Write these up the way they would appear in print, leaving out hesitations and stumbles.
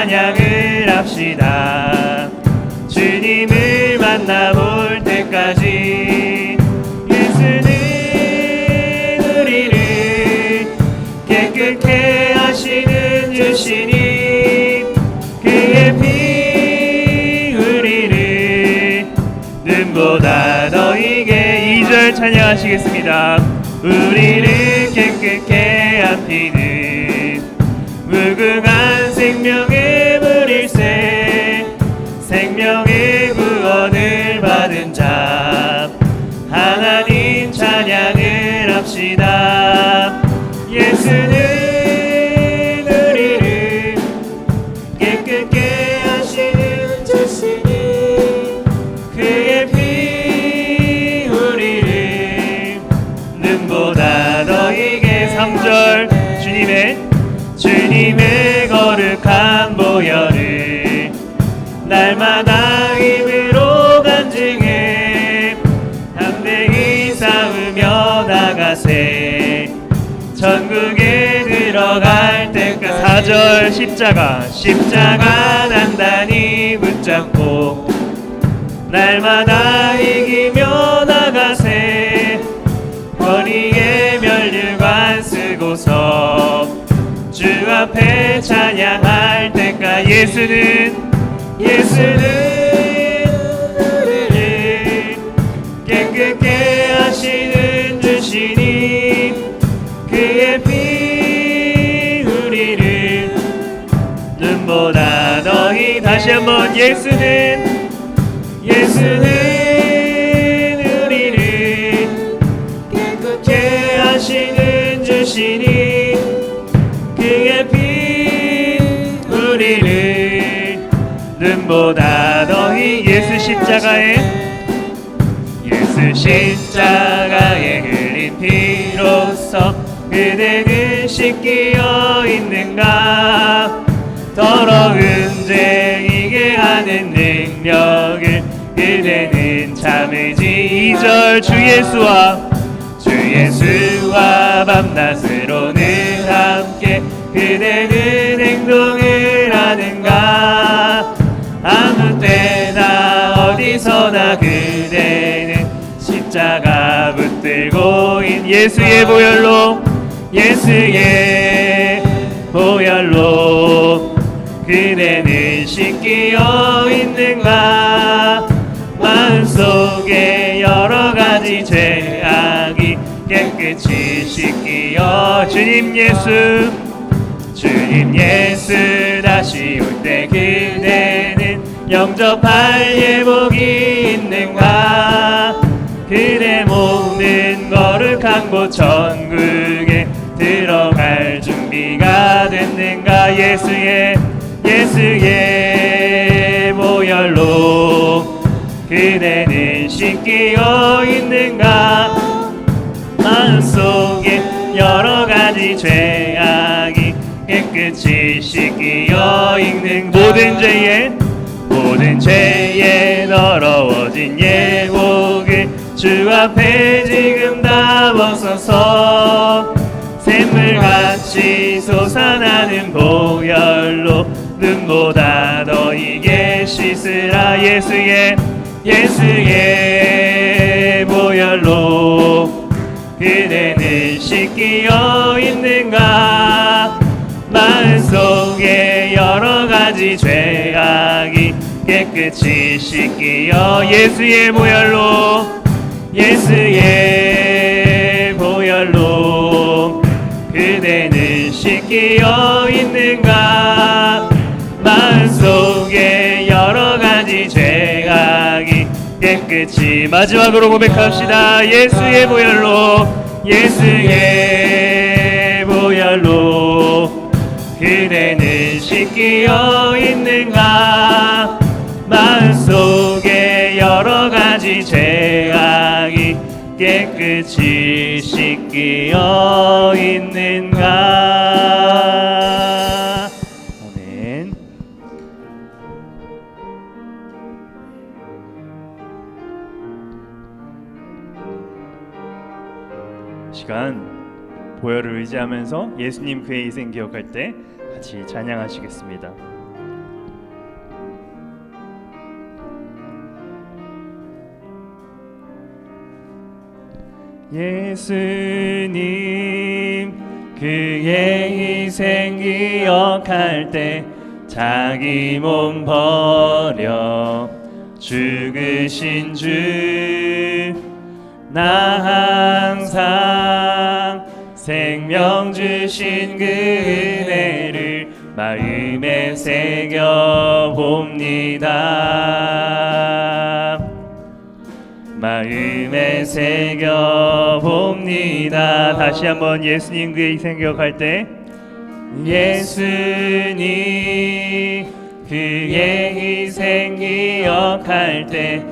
찬양을 합시다. 주님을 만나볼 때까지 예수는 우리를 깨끗게 하시는 주시니 그의 피 우리를 눈보다 더 이게 2절 찬양하시겠습니다. 우리를 깨끗게 한 피는 무궁한 생명의 물일세 생명의 구원을 받은 자 하나님 찬양을 합시다. 예수는 우리를 깨끗게 하시는 주시니 그의 피 우리를 눈보다 더 이게 3절 주님의 거룩한 보혈을 날마다 힘으로 간증해 담대히 싸우며 나가세 천국에 들어갈 때까지 4절 십자가 단단히 붙잡고 날마다 이기며 나가세 권위의 면류관 쓰고서 주 앞에 찬양할 때까지 예수는 우리를 깨끗게 하시는 주시니 그의 피 우리를 눈보다 더히 다시 한번 예수는 우리를 깨끗게 하시는 주시니 그의 피 우리를 눈보다 더히 예수 십자가에 흘린 피로써 그대는 씻기어 있는가 더러운 죄 이게 하는 능력을 그대는 참으지 2절 주 예수와 밤낮으로는 함께 그대는 행동을 하는가 아무 때나 어디서나 그대는 십자가 붙들고 예수의 보혈로 그대는 씻기어 있는가 마음속에 여러가지 죄악이 깨끗이 씻기어 주님 예수 다시 올 때 그대는 영접할 예복이 있는가 그대 몸은 거룩한 곳 천국에 들어갈 준비가 됐는가 예수의 보혈로 그대는 씻기어 있는가 마음속에 여러가지 죄악이 깨끗이 씻기어 있는 모든 죄에 더러워진 예복을 주 앞에 지금 다 벗어서 샘물같이 솟아나는 보혈로 눈보다 더 이게 씻으라 예수의 보혈로 그대는 씻기어 있는가 마음속에 여러가지 죄악이 깨끗이 씻기어 예수의 보혈로 그대는 씻기어 있는가 마음속에 여러가지 죄악이 깨끗이 마지막으로 고백합시다 예수의 보혈로 그대는 씻기어 있는가 마음속에 여러가지 죄악이 깨끗이 씻기어 있는가 아멘. 시간 보혈을 의지하면서 예수님 그의 희생 기억할 때 같이 찬양하시겠습니다. 예수님 그의 희생 기억할 때 자기 몸 버려 죽으신 주 나 항상 생명 주신 그 은혜를 마음에 새겨봅니다. 마음에 새겨봅니다. 다시 한번 예수님 그의 희생 기억할 때 예수님 그의 희생 기억할 때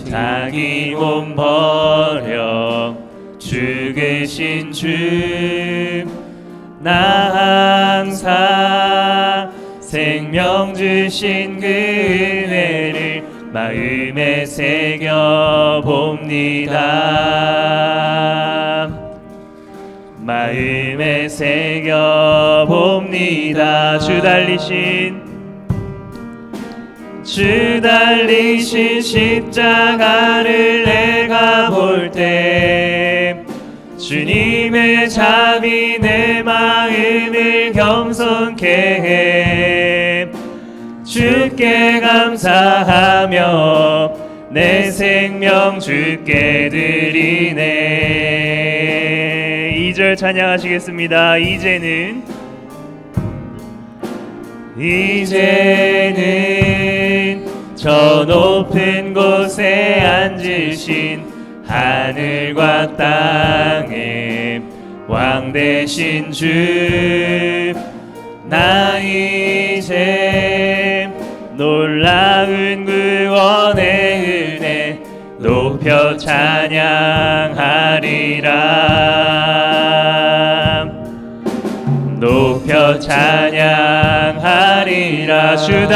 자기 몸 버려 죽으신 주 나 항상 생명 주신 그 은혜를 마음에 새겨봅니다. 마음에 새겨봅니다. 주 달리신 십자가를 내가 볼 때 주님의 자비 내 마음을 겸손케 해 주께 감사하며 내 생명 주께 드리네. 2절 찬양하시겠습니다. 이제는 저 높은 곳에 앉으신 하늘과 땅의 왕 되신 주 나 이제 놀라운 구원의 은혜 높여 찬양하리라. 높여 찬양하리라. 주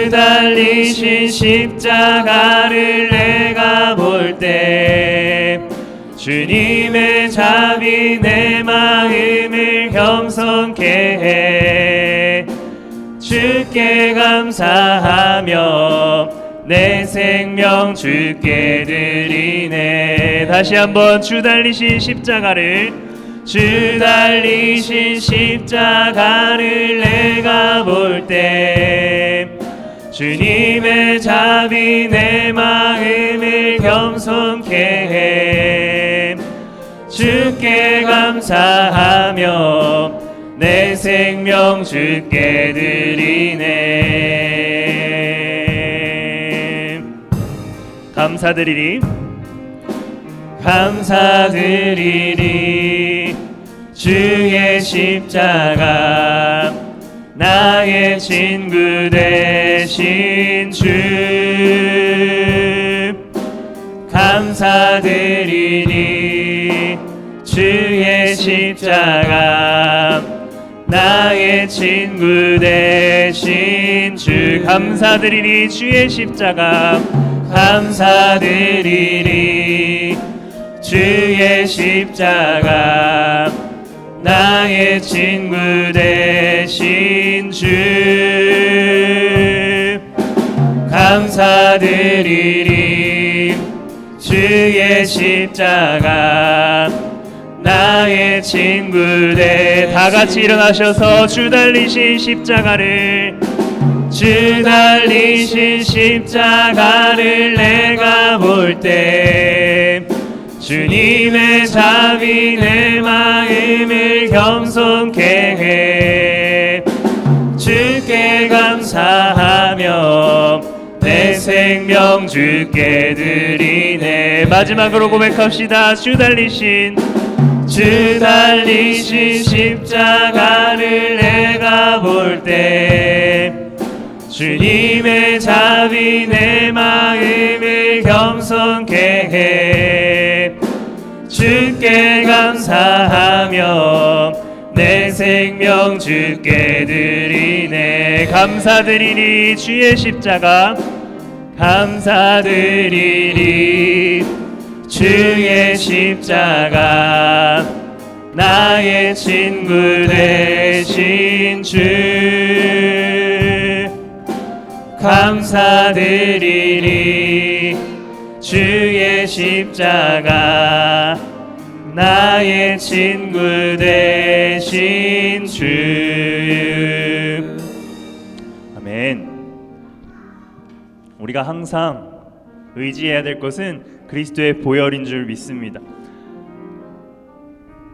달리신 십자가를 내가 볼 때 주님의 자비 내 마음을 겸손케 해 주께 감사하며 내 생명 주께 드리네. 다시 한번 주 달리신 십자가를 내가 볼 때 주님의 자비 내 마음을 겸손케 해 주께 감사하며 내 생명 주께 드리네. 감사드리리 주의 십자가 나의 친구 되신 주 감사드리니 주의 십자가 나의 친구 되신 주 감사드리니 주의 십자가 감사드리니 주의 십자가 나의 친구 되신 주 감사드리리 주의 십자가 나의 친구 되 다같이 일어나셔서 주 달리신 십자가를 내가 볼 때 주님의 자비 내 마음을 겸손케 해 주께 감사하며 내 생명 주께 드리네. 마지막으로 고백합시다. 주 달리신 십자가를 내가 볼 때 주님의 자비 내 마음을 겸손케 해 주께 감사하며 내 생명 주께 드리네. 감사드리니 주의 십자가 감사드리니 주의 십자가 나의 친구 되신 주 감사드리니 주의 십자가 나의 친구 되신 주. 아멘. 우리가 항상 의지해야 될 것은 그리스도의 보혈인 줄 믿습니다.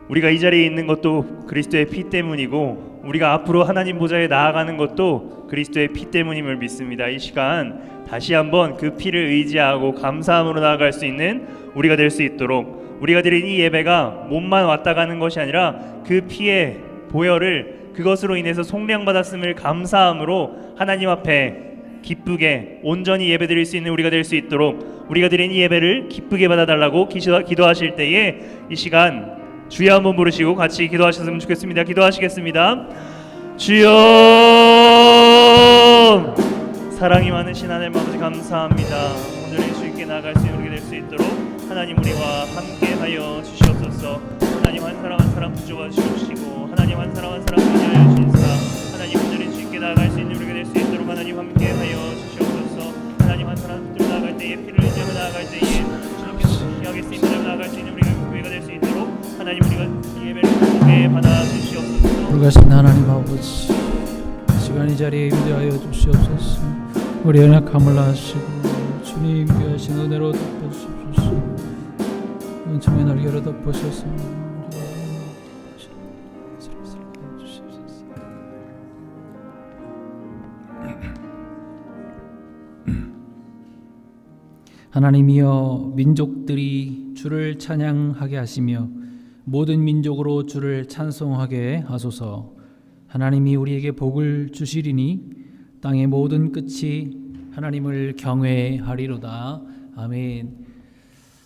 우리가 이 자리에 있는 것도 그리스도의 피 때문이고, 우리가 앞으로 하나님 보좌에 나아가는 것도 그리스도의 피 때문임을 믿습니다. 이 시간 다시 한번 그 피를 의지하고 감사함으로 나아갈 수 있는 우리가 될 수 있도록, 우리가 드린 이 예배가 몸만 왔다 가는 것이 아니라 그 피의 보혈을, 그것으로 인해서 속량받았음을 감사함으로 하나님 앞에 기쁘게 온전히 예배드릴 수 있는 우리가 될 수 있도록, 우리가 드린 이 예배를 기쁘게 받아달라고 기도하실 때에 이 시간 주여 한번 부르시고 같이 기도하셨으면 좋겠습니다. 기도하시겠습니다. 주여, 사랑이 많으신 하나님 아버지 감사합니다. 온전히 주님께 나아갈 수 있는 우리가 될 수 있도록 하나님 우리와 함께하여 주시옵소서. 하나님 한 사람 한 사람 붙잡아 주시고, 하나님 한 사람 한 사람 의지하여 주시사 하나님 온전히 주님께 나아갈 수 있는 우리가 될 수 있도록 하나님 함께하여 주시옵소서. 하나님 한 사람 붙들고 나아갈 때에, 피를 의지하며 나아갈 때에 주님께서 하겠습니다. 나아갈 수 있는 우리가 교회가 될 수 있도록 하나님 우리가 예배를 함께 받아 주시옵소서. 불가신 하나님 아버지, 시간 이 자리에 임대하여 주시옵소서. 우리 연약함을 아시고 주님 귀하신 은혜로 덮어주십시오. 은총의 날개로 덮으셔서 하나님이여, 민족들이 주를 찬양하게 하시며 모든 민족으로 주를 찬송하게 하소서. 하나님이 우리에게 복을 주시리니 땅의 모든 끝이 하나님을 경외하리로다. 아멘.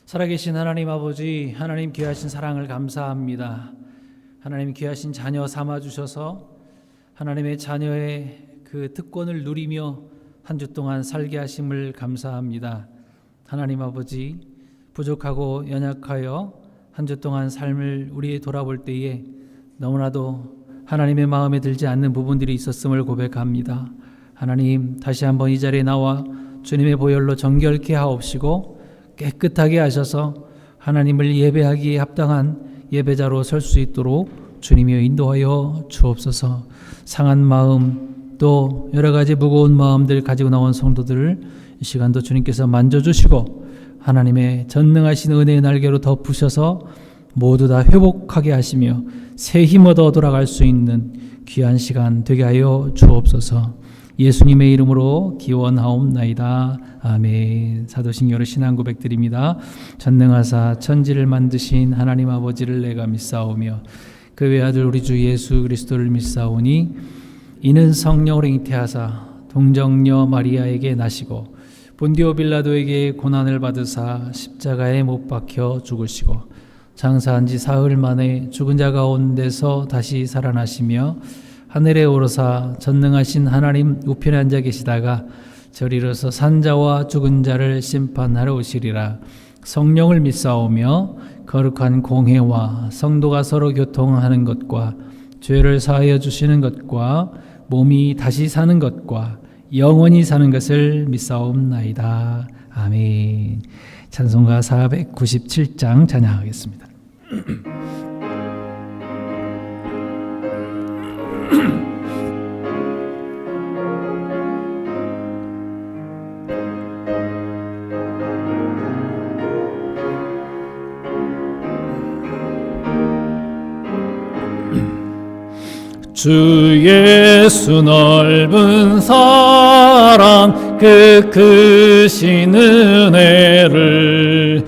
살아계신 하나님 아버지, 하나님 귀하신 사랑을 감사합니다. 하나님 귀하신 자녀 삼아주셔서 하나님의 자녀의 그 특권을 누리며 한 주 동안 살게 하심을 감사합니다. 하나님 아버지, 부족하고 연약하여 한 주 동안 삶을 우리 돌아볼 때에 너무나도 하나님의 마음에 들지 않는 부분들이 있었음을 고백합니다. 하나님, 다시 한번 이 자리에 나와 주님의 보혈로 정결케 하옵시고 깨끗하게 하셔서 하나님을 예배하기에 합당한 예배자로 설 수 있도록 주님이여 인도하여 주옵소서. 상한 마음, 또 여러 가지 무거운 마음들 가지고 나온 성도들을 이 시간도 주님께서 만져주시고 하나님의 전능하신 은혜의 날개로 덮으셔서 모두 다 회복하게 하시며 새 힘 얻어 돌아갈 수 있는 귀한 시간 되게 하여 주옵소서. 예수님의 이름으로 기원하옵나이다. 아멘. 사도신경으로 신앙 고백드립니다. 전능하사 천지를 만드신 하나님 아버지를 내가 믿사오며 그 외아들 우리 주 예수 그리스도를 믿사오니 이는 성령으로 잉태하사 동정녀 마리아에게 나시고 본디오 빌라도에게 고난을 받으사 십자가에 못 박혀 죽으시고 장사한 지 사흘 만에 죽은 자 가운데서 다시 살아나시며 하늘에 오르사 전능하신 하나님 우편에 앉아 계시다가 저리로서 산자와 죽은 자를 심판하러 오시리라. 성령을 믿사오며 거룩한 공회와 성도가 서로 교통하는 것과 죄를 사하여 주시는 것과 몸이 다시 사는 것과 영원히 사는 것을 믿사옵나이다. 아멘. 찬송가 497장 찬양하겠습니다. 주 예수 넓은 사랑 그 크신 은혜를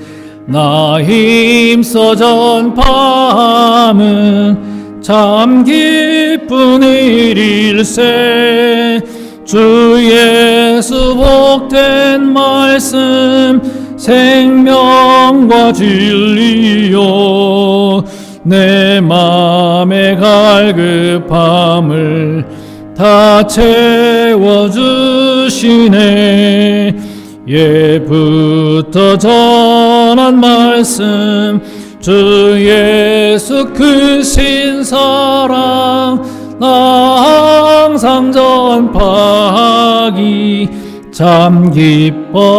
나 힘써 전파함은 참 기쁜 일일세. 주 예수 복된 말씀 생명과 진리요 내 맘의 갈급함을 다 채워주시네. 예부터 전한 말씀 주 예수 크신 사랑 나 항상 전파하기 참 기뻐하도다.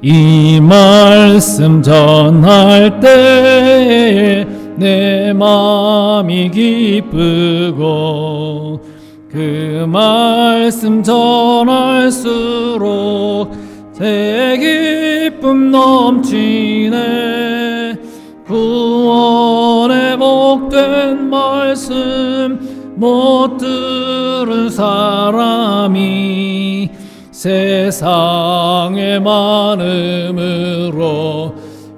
이 말씀 전할 때에 내 마음이 기쁘고 그 말씀 전할수록 새 기쁨 넘치네. 구원의 복된 말씀 못 들은 사람이 세상의 많음으로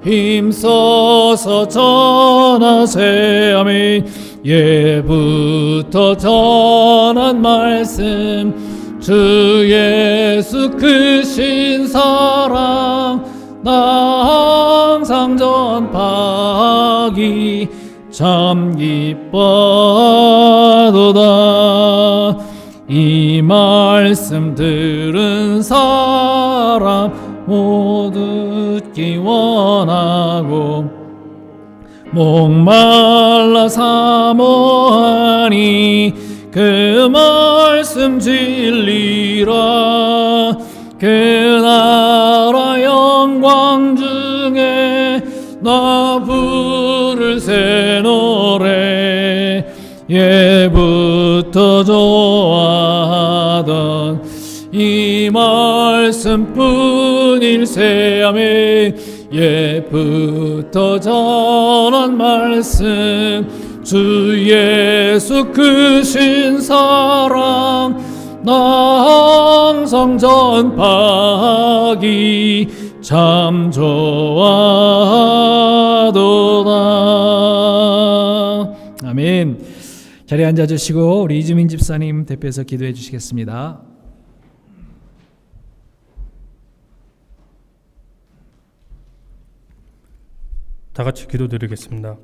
힘써서 전하세. 아멘. 예부터 전한 말씀 주 예수 크신 사랑 나 항상 전파하기 참 기뻐하도다. 이 말씀 들은 사람 모두 듣기 원하고 목말라 사모하니 그 말씀 진리라. 그 나라 영광 중에 나 부를 새 노래 예부터 좋아하던 이 말씀뿐일세. 아멘. 예부터 전한 말씀 주 예수 크신 사랑 나 항상 전파하기 참 좋아하도다. 아멘. 자리에 앉아주시고 우리 이주민 집사님 대표해서 기도해 주시겠습니다. 다 같이 기도드리겠습니다.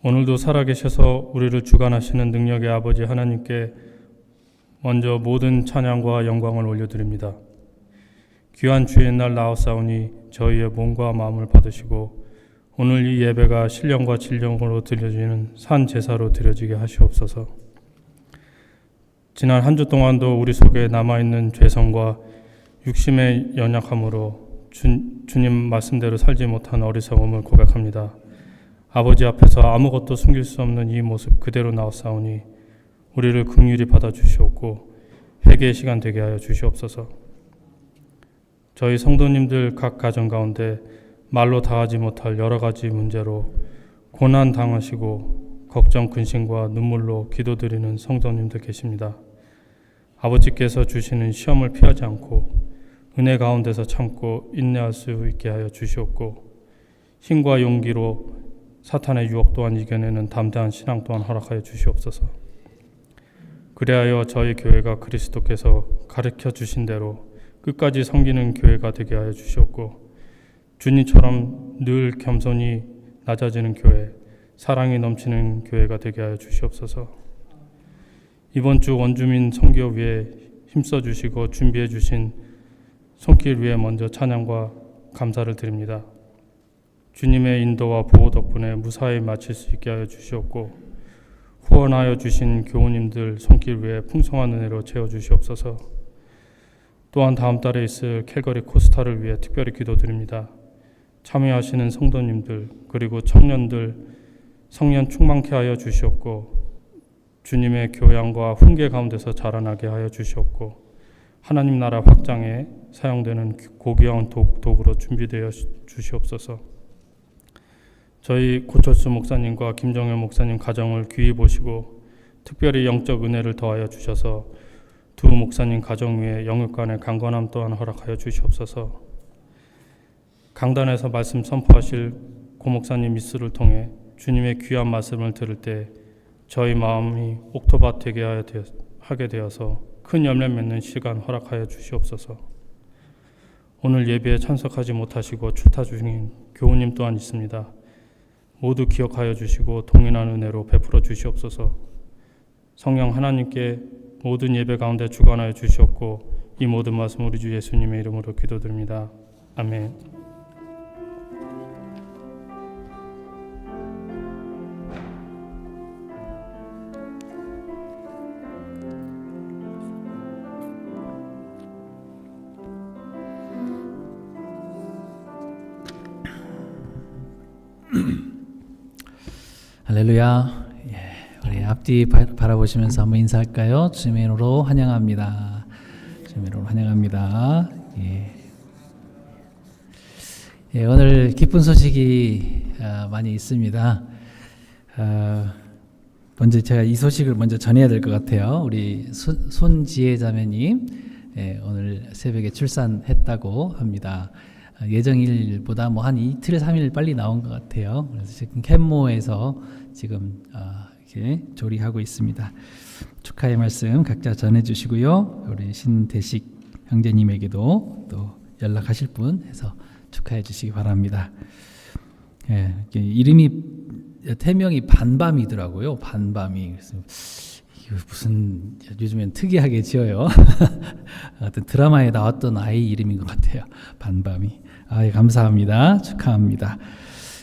오늘도 살아계셔서 우리를 주관하시는 능력의 아버지 하나님께 먼저 모든 찬양과 영광을 올려드립니다. 귀한 주의 날 나왔사오니 저희의 몸과 마음을 받으시고 오늘 이 예배가 신령과 진령으로 드려지는 산 제사로 드려지게 하시옵소서. 지난 한 주 동안도 우리 속에 남아있는 죄성과 육심의 연약함으로 주님 말씀대로 살지 못한 어리석음을 고백합니다. 아버지 앞에서 아무것도 숨길 수 없는 이 모습 그대로 나왔사오니 우리를 긍휼히 받아주시옵고 회개의 시간 되게 하여 주시옵소서. 저희 성도님들 각 가정 가운데 말로 다하지 못할 여러 가지 문제로 고난 당하시고 걱정 근심과 눈물로 기도드리는 성도님들 계십니다. 아버지께서 주시는 시험을 피하지 않고 은혜 가운데서 참고 인내할 수 있게 하여 주시옵고 힘과 용기로 사탄의 유혹 또한 이겨내는 담대한 신앙 또한 허락하여 주시옵소서. 그리하여 저희 교회가 그리스도께서 가르쳐 주신 대로 끝까지 섬기는 교회가 되게 하여 주시옵고 주님처럼 늘 겸손히 낮아지는 교회, 사랑이 넘치는 교회가 되게 하여 주시옵소서. 이번 주 원주민 선교 위에 힘써 주시고 준비해 주신 손길 위에 먼저 찬양과 감사를 드립니다. 주님의 인도와 보호 덕분에 무사히 마칠 수 있게 하여 주시옵고 후원하여 주신 교우님들 손길 위에 풍성한 은혜로 채워 주시옵소서. 또한 다음 달에 있을 캘거리 코스타를 위해 특별히 기도드립니다. 참여하시는 성도님들 그리고 청년들 성령 충만케 하여 주시옵고 주님의 교양과 훈계 가운데서 자라나게 하여 주시옵고 하나님 나라 확장에 사용되는 고귀한 도구로 준비되어 주시옵소서. 저희 고철수 목사님과 김정현 목사님 가정을 귀히 보시고 특별히 영적 은혜를 더하여 주셔서 두 목사님 가정 위에 영육간의 강건함 또한 허락하여 주시옵소서. 강단에서 말씀 선포하실 고 목사님 미스를 통해 주님의 귀한 말씀을 들을 때 저희 마음이 옥토밭 되게 하게 되어서 큰 열매 맺는 시간 허락하여 주시옵소서. 오늘 예배에 참석하지 못하시고 출타 중인 교우님 또한 있습니다. 모두 기억하여 주시고 동일한 은혜로 베풀어 주시옵소서. 성령 하나님께 모든 예배 가운데 주관하여 주시옵고 이 모든 말씀 우리 주 예수님의 이름으로 기도드립니다. 아멘. 할렐루야. 우리 앞뒤 바라보시면서 한번 인사할까요? 주님의 이름으로 환영합니다. 주님의 이름으로 환영합니다. 오늘 기쁜 소식이 많이 있습니다. 먼저 제가 이 소식을 먼저 전해야 될 것 같아요. 우리 손지혜 자매님 오늘 새벽에 출산했다고 합니다. 예정일보다 뭐 한 이틀 3일 빨리 나온 것 같아요. 그래서 지금 캔모에서 지금 이렇게 조리하고 있습니다. 축하의 말씀 각자 전해주시고요. 우리 신대식 형제님에게도 또 연락하실 분 해서 축하해 주시기 바랍니다. 이름이 태명이 반밤이더라고요. 반밤이. 그래서 이거 무슨 요즘엔 특이하게 지어요. 어떤 드라마에 나왔던 아이 이름인 것 같아요. 반밤이. 감사합니다. 축하합니다.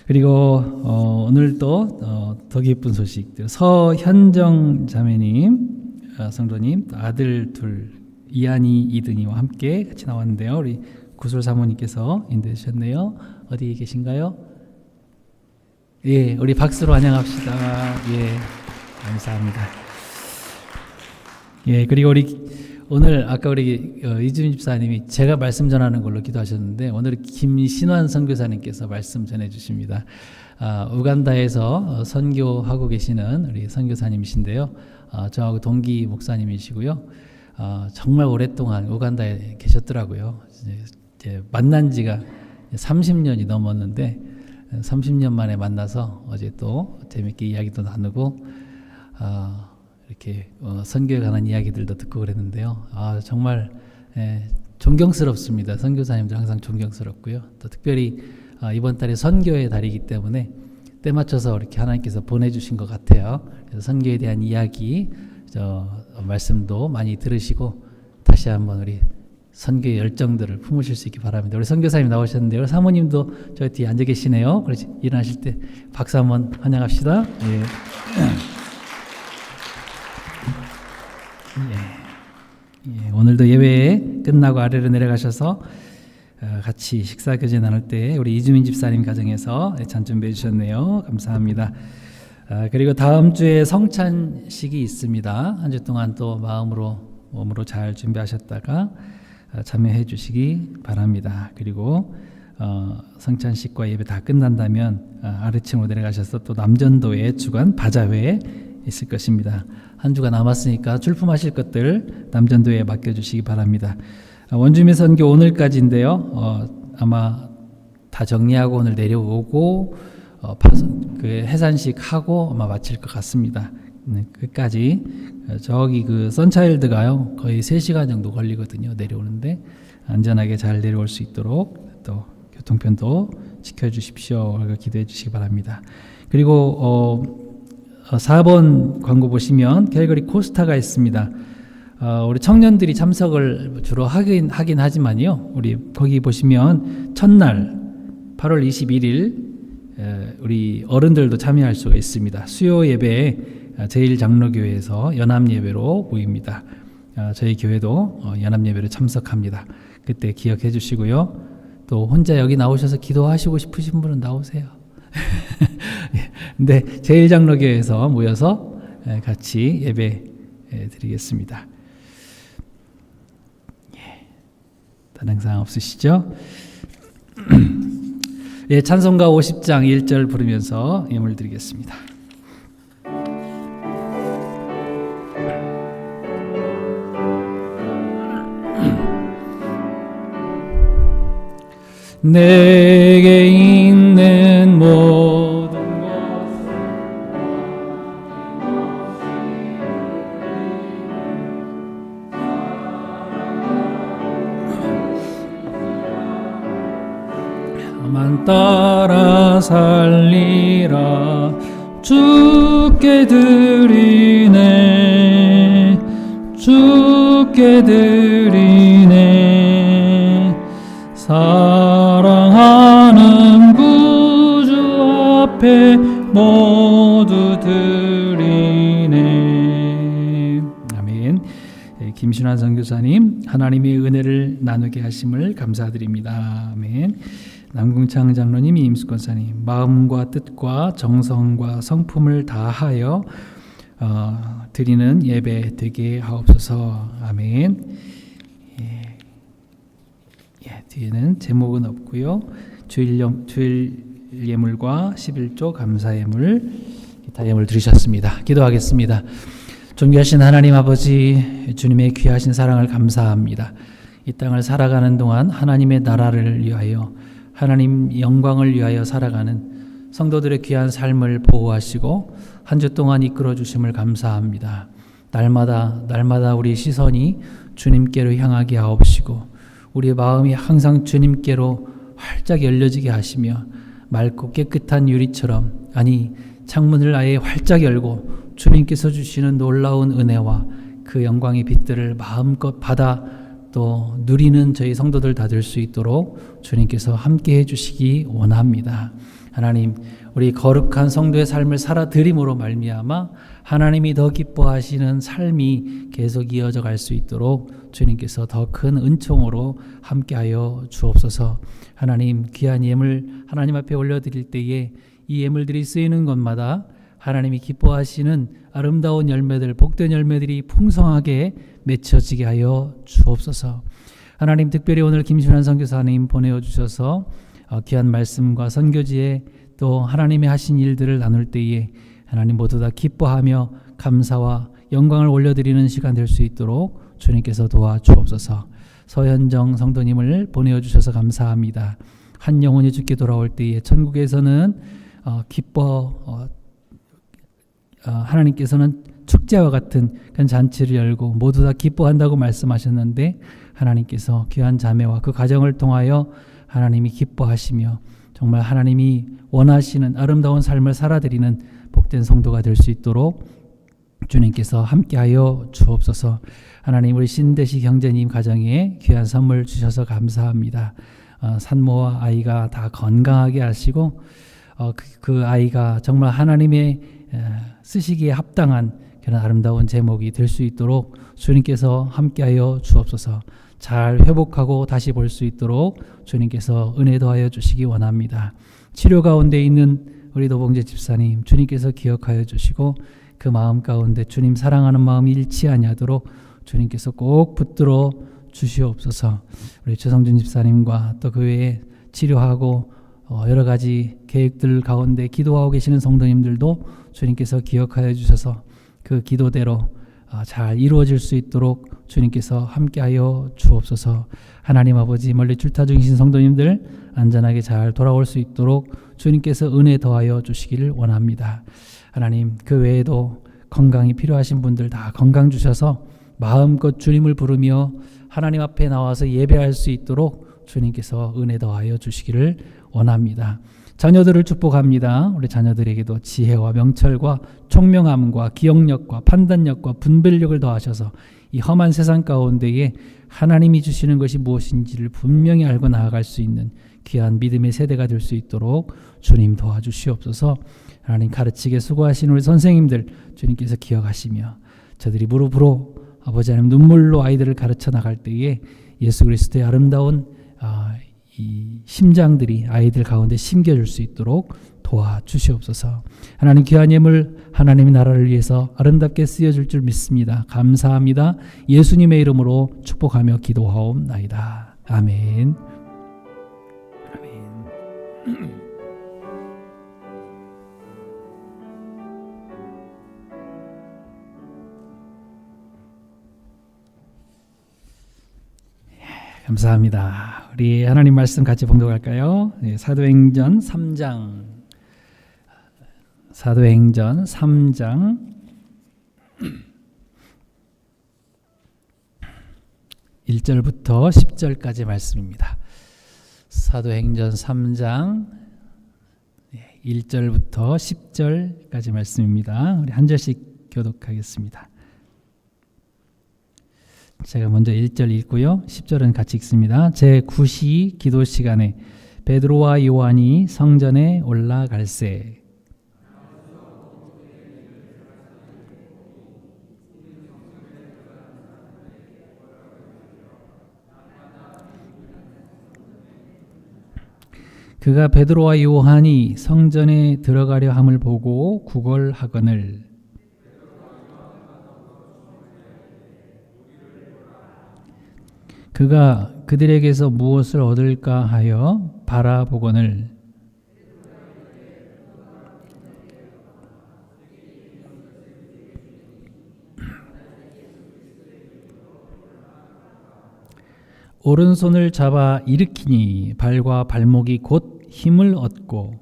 그리고 오늘 또 더 기쁜 소식들. 서현정 자매님, 성도님 아들 둘 이한이 이든이와 함께 같이 나왔는데요. 우리 구솔 사모님께서 인도해 주셨네요. 어디 계신가요? 우리 박수로 환영합시다. 감사합니다. 그리고 오늘 아까 우리 이주민 집사님이 제가 말씀 전하는 걸로 기도하셨는데 오늘 김신환 선교사님께서 말씀 전해 주십니다. 우간다에서 선교하고 계시는 우리 선교사님이신데요. 저하고 동기 목사님이시고요. 정말 오랫동안 우간다에 계셨더라고요. 이제 만난 지가 30년이 넘었는데 30년 만에 만나서 어제 또 재밌게 이야기도 나누고 이렇게 선교에 관한 이야기들도 듣고 그랬는데요. 정말 존경스럽습니다. 선교사님들 항상 존경스럽고요. 또 특별히 이번 달에 선교의 달이기 때문에 때 맞춰서 이렇게 하나님께서 보내주신 것 같아요. 그래서 선교에 대한 이야기, 말씀도 많이 들으시고 다시 한번 우리 선교의 열정들을 품으실 수 있기 바랍니다. 우리 선교사님 나오셨는데요. 우리 사모님도 저 뒤에 앉아 계시네요. 그래서 일어나실 때 박수 한번 환영합시다. 오늘도 예배 끝나고 아래로 내려가셔서 같이 식사 교제 나눌 때 우리 이주민 집사님 가정에서 잔 준비해 주셨네요. 감사합니다. 그리고 다음 주에 성찬식이 있습니다. 한 주 동안 또 몸으로 잘 준비하셨다가 참여해 주시기 바랍니다. 그리고 성찬식과 예배 다 끝난다면 아래층으로 내려가셔서 또 남전도의 주간 바자회 있을 것입니다. 한 주가 남았으니까 출품하실 것들 남전도에 맡겨주시기 바랍니다. 원주민 선교 오늘까지인데요. 아마 다 정리하고 오늘 내려오고 그 해산식 하고 아마 마칠 것 같습니다. 끝까지 저기 그 선차일드가요 거의 3시간 정도 걸리거든요. 내려오는데 안전하게 잘 내려올 수 있도록 또 교통편도 지켜주십시오. 기도해 주시기 바랍니다. 그리고 4번 광고 보시면 캘거리 코스타가 있습니다. 우리 청년들이 참석을 주로 하긴 하지만요. 우리 거기 보시면 첫날 8월 21일 우리 어른들도 참여할 수가 있습니다. 수요 예배에 제1장로교회에서 연합예배로 모입니다. 저희 교회도 연합예배로 참석합니다. 그때 기억해 주시고요. 또 혼자 여기 나오셔서 기도하시고 싶으신 분은 나오세요. 근데 제1장로교회에서 모여서 같이 예배 드리겠습니다. 다른 사항 없으시죠? 찬송가 50장 1절 부르면서 예물 드리겠습니다. 내게 있는 모든 것을 나만 따라 살리라 주께 드리네 주께 드리네 사랑하는 구주 앞에 모두 드리네. 아멘. 김신환 선교사님 하나님의 은혜를 나누게 하심을 감사드립니다. 아멘. 남궁창 장로님이 임수권사님 마음과 뜻과 정성과 성품을 다하여 드리는 예배 되게 하옵소서. 아멘. 뒤에는 제목은 없고요. 주일 예물과 11조 감사 예물 기타 예물 드리셨습니다. 기도하겠습니다. 존귀하신 하나님 아버지, 주님의 귀하신 사랑을 감사합니다. 이 땅을 살아가는 동안 하나님의 나라를 위하여 하나님 영광을 위하여 살아가는 성도들의 귀한 삶을 보호하시고 한 주 동안 이끌어 주심을 감사합니다. 날마다 우리 시선이 주님께로 향하게 하옵시고 우리의 마음이 항상 주님께로 활짝 열려지게 하시며 맑고 깨끗한 유리처럼, 아니 창문을 아예 활짝 열고 주님께서 주시는 놀라운 은혜와 그 영광의 빛들을 마음껏 받아 또 누리는 저희 성도들 다 될 수 있도록 주님께서 함께 해주시기 원합니다. 하나님, 우리 거룩한 성도의 삶을 살아드림으로 말미암아 하나님이 더 기뻐하시는 삶이 계속 이어져 갈 수 있도록 주님께서 더 큰 은총으로 함께하여 주옵소서. 하나님, 귀한 예물 하나님 앞에 올려드릴 때에 이 예물들이 쓰이는 것마다 하나님이 기뻐하시는 아름다운 열매들, 복된 열매들이 풍성하게 맺혀지게 하여 주옵소서. 하나님, 특별히 오늘 김신환 선교사님 보내주셔서 귀한 말씀과 선교지에 또 하나님이 하신 일들을 나눌 때에 하나님 모두 다 기뻐하며 감사와 영광을 올려드리는 시간 될 수 있도록 주님께서 도와주옵소서. 서현정 성도님을 보내주셔서 감사합니다. 한 영혼이 주께 돌아올 때에 천국에서는 하나님께서는 축제와 같은 그런 잔치를 열고 모두 다 기뻐한다고 말씀하셨는데 하나님께서 귀한 자매와 그 가정을 통하여 하나님이 기뻐하시며 정말 하나님이 원하시는 아름다운 삶을 살아드리는 복된 성도가 될 수 있도록 주님께서 함께하여 주옵소서. 하나님, 우리 신대식 형제님 가정에 귀한 선물 주셔서 감사합니다. 산모와 아이가 다 건강하게 하시고 그 아이가 정말 하나님의 쓰시기에 합당한 그런 아름다운 제목이 될 수 있도록 주님께서 함께하여 주옵소서. 잘 회복하고 다시 볼 수 있도록 주님께서 은혜 더하여 주시기 원합니다. 치료 가운데 있는 우리 노봉재 집사님 주님께서 기억하여 주시고 그 마음 가운데 주님 사랑하는 마음이 잃지 아니하도록 주님께서 꼭 붙들어 주시옵소서. 우리 최성준 집사님과 또 그 외에 치료하고 여러 가지 계획들 가운데 기도하고 계시는 성도님들도 주님께서 기억하여 주셔서 그 기도대로 잘 이루어질 수 있도록 주님께서 함께하여 주옵소서. 하나님 아버지, 멀리 출타 중이신 성도님들 안전하게 잘 돌아올 수 있도록 주님께서 은혜 더하여 주시기를 원합니다. 하나님, 그 외에도 건강이 필요하신 분들 다 건강 주셔서 마음껏 주님을 부르며 하나님 앞에 나와서 예배할 수 있도록 주님께서 은혜 더하여 주시기를 원합니다. 자녀들을 축복합니다. 우리 자녀들에게도 지혜와 명철과 총명함과 기억력과 판단력과 분별력을 더하셔서 이 험한 세상 가운데에 하나님이 주시는 것이 무엇인지를 분명히 알고 나아갈 수 있는 귀한 믿음의 세대가 될 수 있도록 주님 도와주시옵소서. 하나님, 가르치게 수고하신 우리 선생님들 주님께서 기억하시며 저들이 무릎으로 아버지 하나님 눈물로 아이들을 가르쳐 나갈 때에 예수 그리스도의 아름다운 이 심장들이 아이들 가운데 심겨줄 수 있도록 도와주시옵소서. 하나님, 귀한 예물 하나님의 나라를 위해서 아름답게 쓰여질 줄 믿습니다. 감사합니다. 예수님의 이름으로 축복하며 기도하옵나이다. 아멘. 아멘. 감사합니다. 우리 하나님 말씀 같이 봉독할까요? 네, 사도행전 3장 1절부터 10절까지 말씀입니다. 사도행전 3장 1절부터 10절까지 말씀입니다. 우리 한 절씩 교독하겠습니다. 제가 먼저 1절 읽고요. 10절은 같이 읽습니다. 제9시 기도 시간에 베드로와 요한이 성전에 올라갈새 그가 베드로와 요한이 성전에 들어가려 함을 보고 구걸하거늘 그가 그들에게서 무엇을 얻을까 하여 바라보거늘 오른손을 잡아 일으키니 발과 발목이 곧 힘을 얻고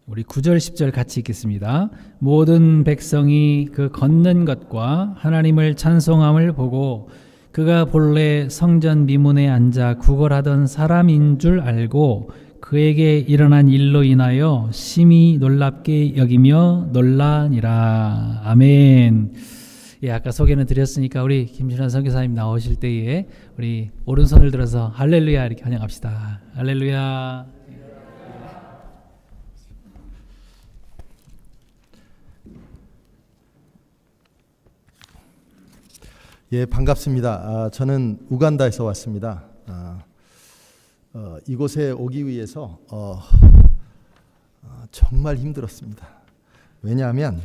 우리 9절 10절 같이 읽겠습니다. 모든 백성이 그 걷는 것과 하나님을 찬송함을 보고 그가 본래 성전 미문에 앉아 구걸하던 사람인 줄 알고 그에게 일어난 일로 인하여 심히 놀랍게 여기며 놀라니라. 아멘. 예, 아까 소개는 드렸으니까 우리 김준환 선교사님 나오실 때에 우리 오른손을 들어서 할렐루야 이렇게 환영합시다. 할렐루야. 예, 반갑습니다. 저는 우간다에서 왔습니다. 이곳에 오기 위해서 정말 힘들었습니다. 왜냐하면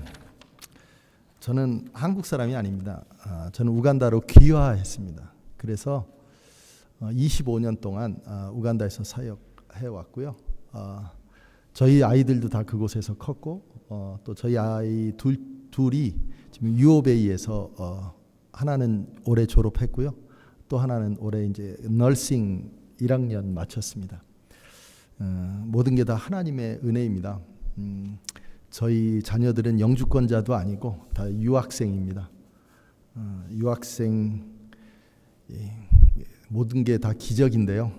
저는 한국 사람이 아닙니다. 저는 우간다로 귀화했습니다. 그래서 25년 동안 우간다에서 사역해 왔고요. 저희 아이들도 다 그곳에서 컸고 또 저희 아이 둘이 지금 유오베이에서 하나는 올해 졸업했고요. 또 하나는 올해 이제 널싱 1학년 마쳤습니다. 모든 게 다 하나님의 은혜입니다. 저희 자녀들은 영주권자도 아니고 다 유학생입니다. 유학생 모든 게 다 기적인데요.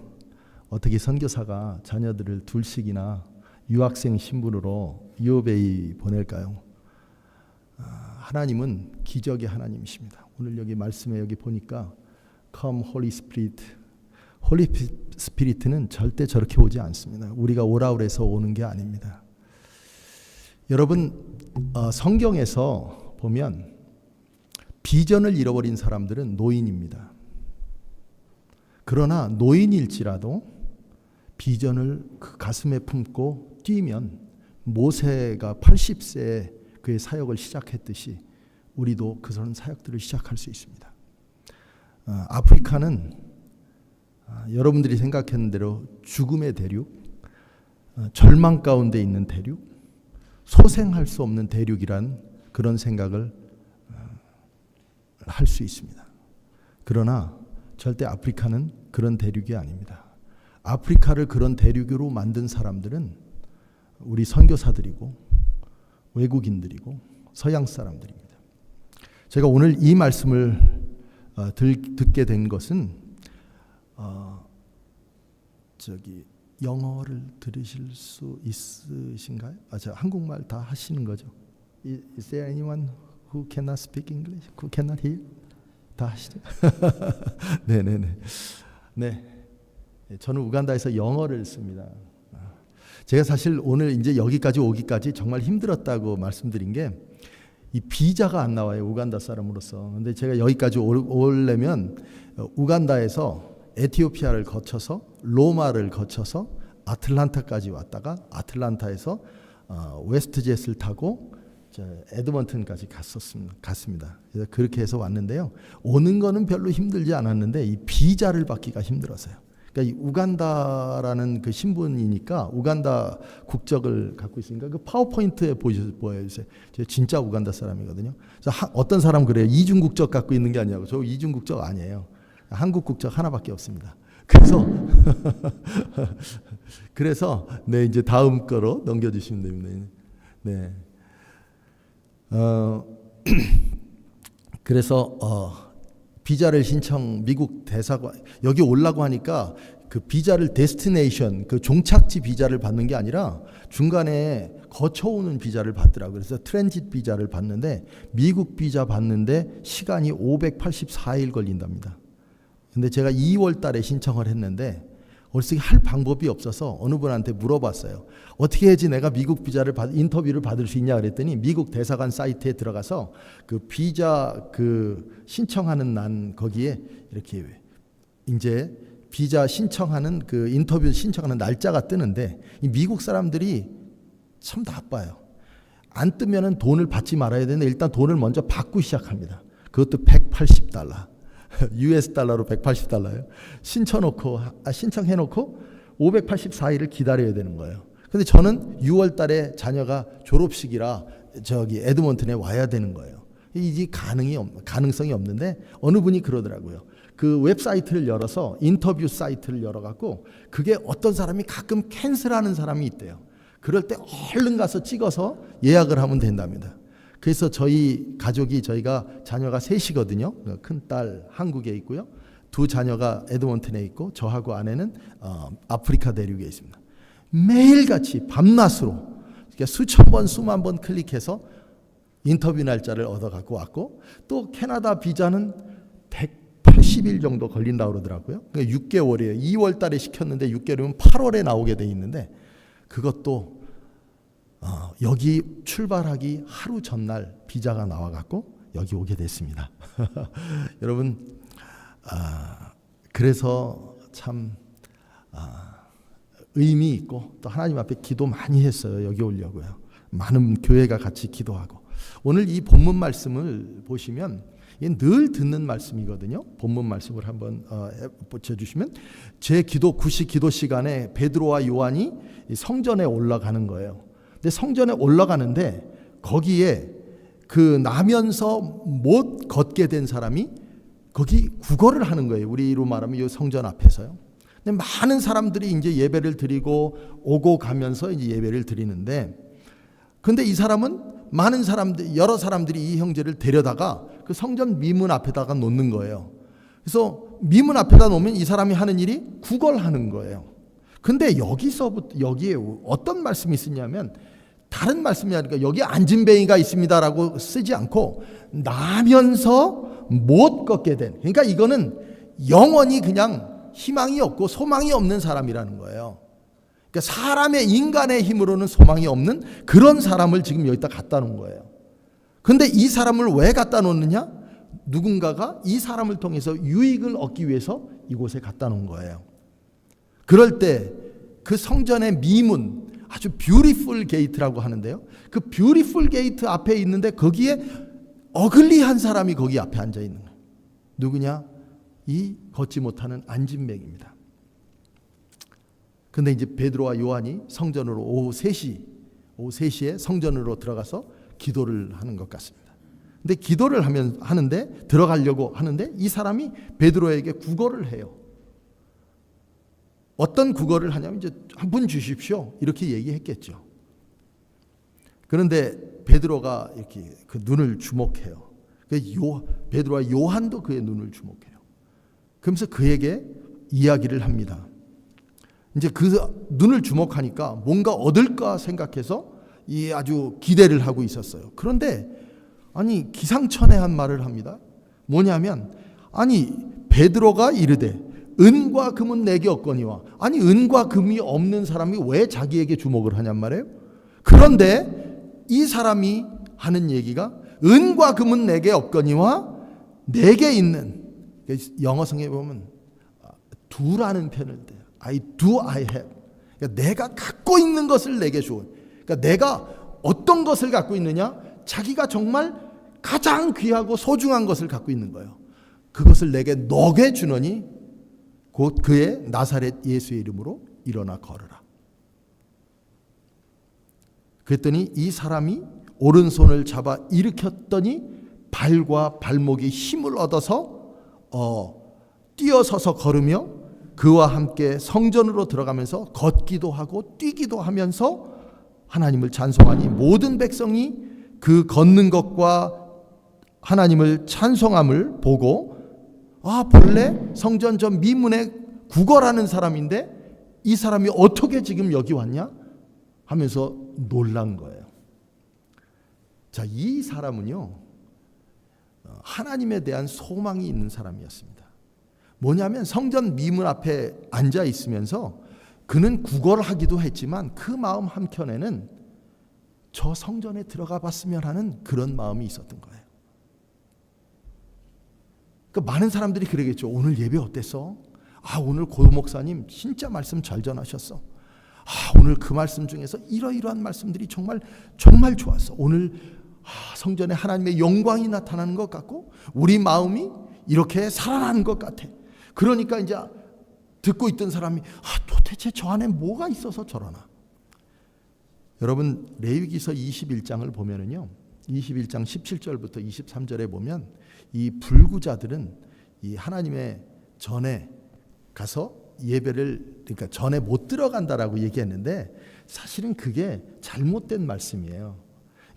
어떻게 선교사가 자녀들을 둘씩이나 유학생 신분으로 유오베이 보낼까요? 하나님은 기적의 하나님이십니다. 오늘 여기 말씀에 여기 보니까 Come Holy Spirit. 홀리 스피리트는 절대 저렇게 오지 않습니다. 우리가 오라 그래서 오는 게 아닙니다. 여러분 성경에서 보면 비전을 잃어버린 사람들은 노인입니다. 그러나 노인일지라도 비전을 그 가슴에 품고 뛰면 모세가 80세에 그의 사역을 시작했듯이 우리도 그런 사역들을 시작할 수 있습니다. 아프리카는 여러분들이 생각하는 대로 죽음의 대륙, 절망 가운데 있는 대륙, 소생할 수 없는 대륙이란 그런 생각을 할 수 있습니다. 그러나 절대 아프리카는 그런 대륙이 아닙니다. 아프리카를 그런 대륙으로 만든 사람들은 우리 선교사들이고 외국인들이고 서양 사람들입니다. 제가 오늘 이 말씀을 듣게 된 것은 영어를 들으실 수 있으신가요? 저 한국말 다 하시는 거죠? Is there anyone who cannot speak English? Who cannot hear? 다 하시죠? 네네네. 네, 저는 우간다에서 영어를 씁니다. 제가 사실 오늘 이제 여기까지 오기까지 정말 힘들었다고 말씀드린 게 이 비자가 안 나와요. 우간다 사람으로서. 근데 제가 여기까지 오려면 우간다에서 에티오피아를 거쳐서 로마를 거쳐서 아틀란타까지 왔다가 아틀란타에서 웨스트젯을 타고 에드먼튼까지 갔습니다. 그래서 그렇게 해서 왔는데요. 오는 거는 별로 힘들지 않았는데 이 비자를 받기가 힘들었어요. 그러니까 이 우간다라는 그 신분이니까 우간다 국적을 갖고 있으니까 그 파워포인트에 보여주세요. 제가 진짜 우간다 사람이거든요. 그래서 어떤 사람 그래요. 이중 국적 갖고 있는 게 아니라고. 저 이중 국적 아니에요. 한국 국적 하나밖에 없습니다. 그래서 네, 이제 다음 거로 넘겨주시면 됩니다. 네. 그래서 비자를 미국 대사관 여기 오려고 하니까 그 비자를 데스티네이션 그 종착지 비자를 받는 게 아니라 중간에 거쳐오는 비자를 받더라고요. 그래서 트랜짓 비자를 받는데 미국 비자 받는데 시간이 584일 걸린답니다. 근데 제가 2월 달에 신청을 했는데 어렸을 때 할 방법이 없어서 어느 분한테 물어봤어요. 어떻게 해야지 내가 미국 비자를 인터뷰를 받을 수 있냐 그랬더니 미국 대사관 사이트에 들어가서 그 비자 그 신청하는 난 거기에 이렇게 이제 비자 신청하는 그 인터뷰 신청하는 날짜가 뜨는데 이 미국 사람들이 참 나빠요. 안 뜨면은 돈을 받지 말아야 되는데 일단 돈을 먼저 받고 시작합니다. 그것도 $180. US 달러로 $180예요. 신청해놓고 584일을 기다려야 되는 거예요. 근데 저는 6월 달에 자녀가 졸업식이라 저기 에드먼튼에 와야 되는 거예요. 이게 가능성이 없는데 어느 분이 그러더라고요. 그 웹사이트를 열어서 인터뷰 사이트를 열어갖고 그게 어떤 사람이 가끔 캔슬하는 사람이 있대요. 그럴 때 얼른 가서 찍어서 예약을 하면 된답니다. 그래서 저희 가족이 저희가 자녀가 셋이거든요. 큰 딸 한국에 있고요. 두 자녀가 에드먼튼에 있고 저하고 아내는 아프리카 대륙에 있습니다. 매일같이 밤낮으로 그러니까 수천 번 수만 번 클릭해서 인터뷰 날짜를 얻어갖고 왔고 또 캐나다 비자는 180일 정도 걸린다고 그러더라고요. 그러니까 6개월이에요. 2월 달에 시켰는데 6개월이면 8월에 나오게 돼 있는데 그것도 여기 출발하기 하루 전날 비자가 나와갖고 여기 오게 됐습니다. 여러분 그래서 참 의미 있고 또 하나님 앞에 기도 많이 했어요. 여기 오려고요. 많은 교회가 같이 기도하고 오늘 이 본문 말씀을 보시면 늘 듣는 말씀이거든요. 본문 말씀을 한번 붙여주시면 제 구시 기도 시간에 베드로와 요한이 성전에 올라가는 거예요. 근데 성전에 올라가는데 거기에 그 나면서 못 걷게 된 사람이 거기 구걸을 하는 거예요. 우리로 말하면 이 성전 앞에서요. 근데 많은 사람들이 이제 예배를 드리고 오고 가면서 이제 예배를 드리는데 근데 이 사람은 여러 사람들이 이 형제를 데려다가 그 성전 미문 앞에다가 놓는 거예요. 그래서 미문 앞에다 놓으면 이 사람이 하는 일이 구걸하는 거예요. 근데 여기에 어떤 말씀이 쓰냐면 다른 말씀이 아니라 여기 안진뱅이가 있습니다라고 쓰지 않고 나면서 못 걷게 된 그러니까 이거는 영원히 그냥 희망이 없고 소망이 없는 사람이라는 거예요. 그러니까 사람의 인간의 힘으로는 소망이 없는 그런 사람을 지금 여기다 갖다 놓은 거예요. 근데 이 사람을 왜 갖다 놓느냐? 누군가가 이 사람을 통해서 유익을 얻기 위해서 이곳에 갖다 놓은 거예요. 그럴 때 그 성전의 미문 아주 뷰티풀 게이트라고 하는데요. 그 뷰티풀 게이트 앞에 있는데 거기에 어글리한 사람이 거기 앞에 앉아 있는 거예요. 누구냐? 이 걷지 못하는 안진뱅입니다. 근데 이제 베드로와 요한이 성전으로 오후 3시에 성전으로 들어가서 기도를 하는 것 같습니다. 근데 기도를 하는데 들어가려고 하는데 이 사람이 베드로에게 구걸을 해요. 어떤 구걸을 하냐면 이제 한 분 주십시오 이렇게 얘기했겠죠. 그런데 베드로가 이렇게 그 눈을 주목해요. 베드로와 요한도 그의 눈을 주목해요. 그러면서 그에게 이야기를 합니다. 이제 그 눈을 주목하니까 뭔가 얻을까 생각해서 아주 기대를 하고 있었어요. 그런데 기상천외한 말을 합니다. 뭐냐면 베드로가 이르되 은과 금은 내게 없거니와 은과 금이 없는 사람이 왜 자기에게 주목을 하냔 말이에요. 그런데 이 사람이 하는 얘기가 은과 금은 내게 없거니와 내게 있는 영어성에 보면 do라는 편을 대요. I have. 그러니까 내가 갖고 있는 것을 내게 줘. 그러니까 내가 어떤 것을 갖고 있느냐? 자기가 정말 가장 귀하고 소중한 것을 갖고 있는 거예요. 그것을 내게 너게 주노니 곧 그의 나사렛 예수의 이름으로 일어나 걸으라. 그랬더니 이 사람이 오른손을 잡아 일으켰더니 발과 발목이 힘을 얻어서 뛰어서서 걸으며 그와 함께 성전으로 들어가면서 걷기도 하고 뛰기도 하면서 하나님을 찬송하니 모든 백성이 그 걷는 것과 하나님을 찬송함을 보고 본래 성전 저 미문에 구걸하는 사람인데 이 사람이 어떻게 지금 여기 왔냐 하면서 놀란 거예요. 자, 이 사람은요 하나님에 대한 소망이 있는 사람이었습니다. 뭐냐면 성전 미문 앞에 앉아 있으면서 그는 구걸을 하기도 했지만 그 마음 한켠에는 저 성전에 들어가 봤으면 하는 그런 마음이 있었던 거예요. 그러니까 많은 사람들이 그러겠죠. 오늘 예배 어땠어? 오늘 고 목사님 진짜 말씀 잘 전하셨어. 오늘 그 말씀 중에서 이러이러한 말씀들이 정말 정말 좋았어. 오늘 성전에 하나님의 영광이 나타나는 것 같고 우리 마음이 이렇게 살아나는 것 같아. 그러니까 이제 듣고 있던 사람이 도대체 저 안에 뭐가 있어서 저러나. 여러분 레위기서 21장을 보면은요, 21장 17절부터 23절에 보면 이 불구자들은 이 하나님의 전에 가서 예배를, 그러니까 전에 못 들어간다라고 얘기했는데 사실은 그게 잘못된 말씀이에요.